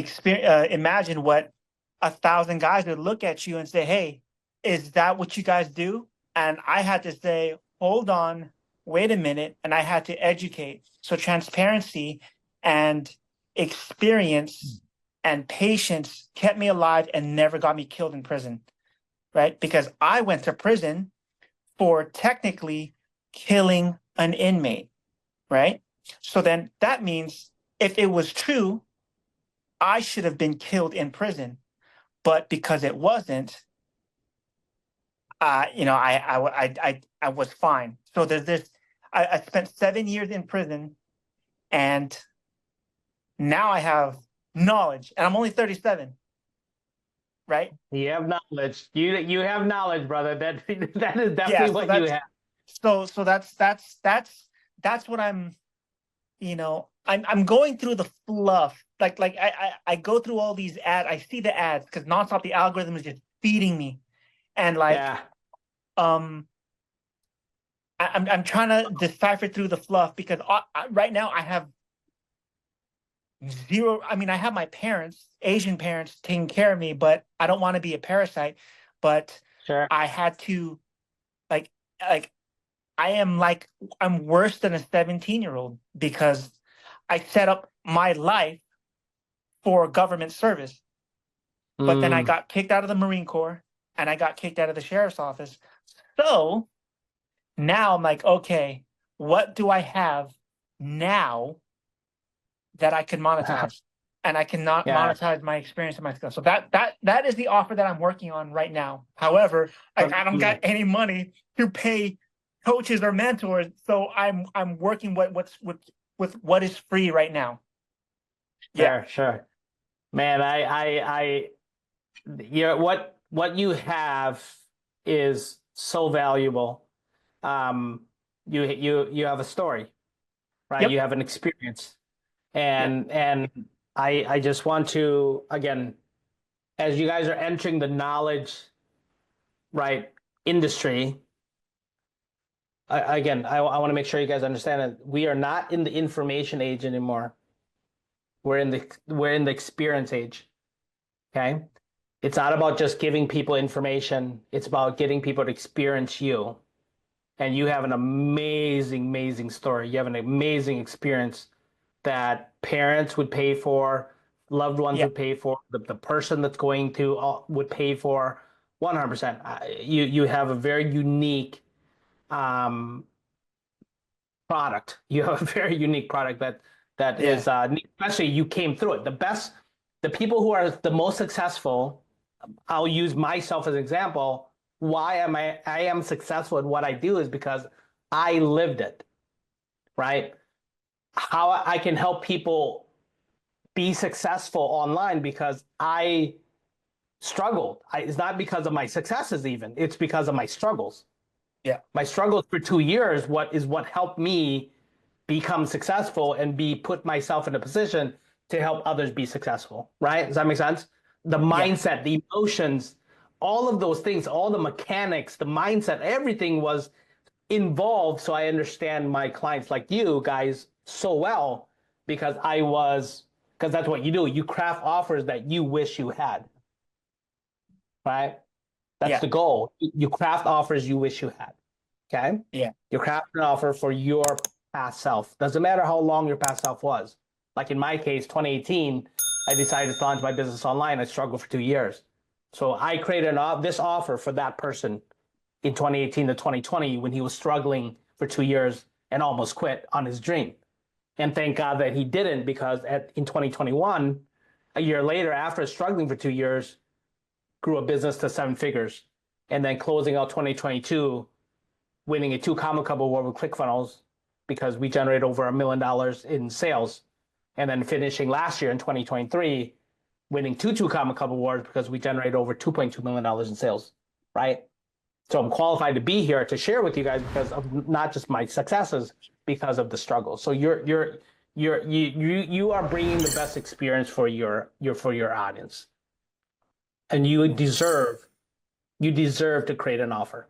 imagine what 1,000 guys would look at you and say, "Hey, is that what you guys do?" And I had to say, "Hold on, wait a minute," and I had to educate. So transparency and experience and patience kept me alive and never got me killed in prison, right? Because I went to prison for technically killing an inmate, right? So then that means if it was true, I should have been killed in prison. But because it wasn't, I was fine. So there's this. I spent 7 years in prison, and now I have knowledge, and I'm only 37, right? You have knowledge. You have knowledge, brother. That that is Yeah. definitely So what you have. so that's what I'm going through the fluff. Like I go through all these ads. I see the ads because nonstop the algorithm is just feeding me, and like Yeah. um I'm trying to decipher through the fluff because right now I have zero. I mean, I have my parents, Asian parents, taking care of me, but I don't want to be a parasite. But Sure. I had to like like I'm worse than a 17-year-old because I set up my life for government service. But then I Mm. got kicked out of the Marine Corps and I got kicked out of the sheriff's office. So now I'm like, okay, what do I have now that I can monetize? And I cannot Yeah. monetize my experience and my skills. So that is the offer that I'm working on right now. However, I don't got any money to pay coaches or mentors. So I'm working with what is free right now. Yeah. Sure. Sure. Man, what you have is so valuable. You have a story, right? Yep. You have an experience, Yep. and I just want to again, as you guys are entering the knowledge, right, industry. I want to make sure you guys understand that we are not in the information age anymore. We're in the experience age. Okay. It's not about just giving people information. It's about getting people to experience you. And you have an amazing, amazing story. You have an amazing experience that parents would pay for, loved ones Yeah. would pay for, the person that's going to would pay for 100%. You have a very unique um, product. You have a very unique product that Yeah. is especially you came through it. The people who are the most successful. I'll use myself as an example. Why I am successful at what I do is because I lived it, right? How I can help people be successful online because I struggled. It's not because of my successes even. It's because of my struggles. Yeah. My struggles for 2 years, what helped me become successful and be put myself in a position to help others be successful, right? Does that make sense? The Yeah. mindset, the emotions, all of those things, all the mechanics, the mindset, everything was involved. So I understand my clients like you guys so well because because that's what you do. You craft offers that you wish you had, right? That's Yeah. the goal. You craft offers you wish you had. Okay. Yeah. You craft an offer for your past self. Doesn't matter how long your past self was. Like in my case, 2018, I decided to launch my business online. I struggled for 2 years. So I created this offer for that person in 2018 to 2020 when he was struggling for 2 years and almost quit on his dream. And thank God that he didn't because in 2021, a year later, after struggling for 2 years, grew a business to 7 figures and then closing out 2022, winning a 2 Comma Club award with ClickFunnels because we generate over $1 million in sales, and then finishing last year in 2023, winning 2 Comma Club awards because we generated over $2.2 million in sales, right? So I'm qualified to be here to share with you guys because of not just my successes, because of the struggles. So you are bringing the best experience for your audience, and you deserve to create an offer.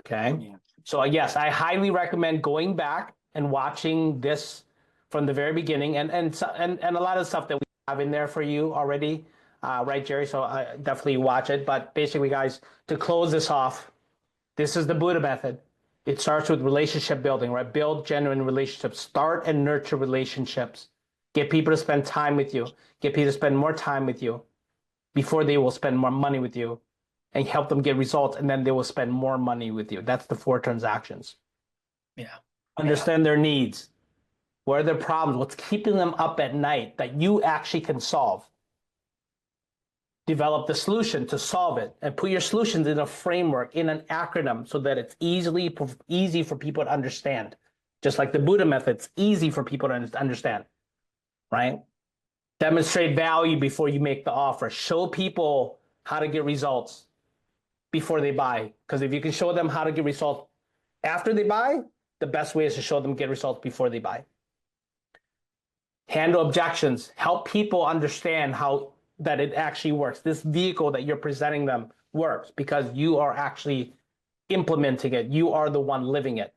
Okay. Yeah. So yes, I highly recommend going back and watching this from the very beginning, and a lot of stuff that we have in there for you already, right, Jerry? So I definitely watch it. But basically, guys, to close this off, this is the Buddha method. It starts with relationship building, right? Build genuine relationships. Start and nurture relationships. Get people to spend time with you. Get people to spend more time with you before they will spend more money with you, and help them get results, and then they will spend more money with you. That's the 4 transactions. Yeah. Understand their needs. What are their problems? What's keeping them up at night that you actually can solve? Develop the solution to solve it, and put your solutions in a framework, in an acronym, so that it's easy for people to understand. Just like the Buddha method, it's easy for people to understand, right? Demonstrate value before you make the offer. Show people how to get results before they buy. Because if you can show them how to get results after they buy, the best way is to show them get results before they buy. Handle objections. Help people understand how that it actually works. This vehicle that you're presenting them works because you are actually implementing it. You are the one living it.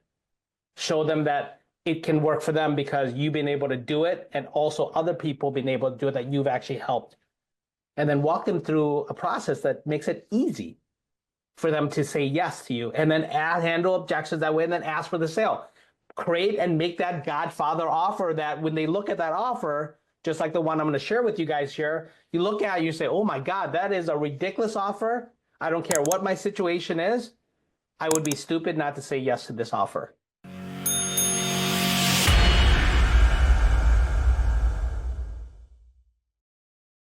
Show them that it can work for them because you've been able to do it, and also other people been able to do it that you've actually helped. And then walk them through a process that makes it easy for them to say yes to you, and then handle objections that way, and then ask for the sale. Create and make that Godfather offer that when they look at that offer, just like the one I'm going to share with you guys here, you look at it, you say, oh my God, that is a ridiculous offer. I don't care what my situation is. I would be stupid not to say yes to this offer.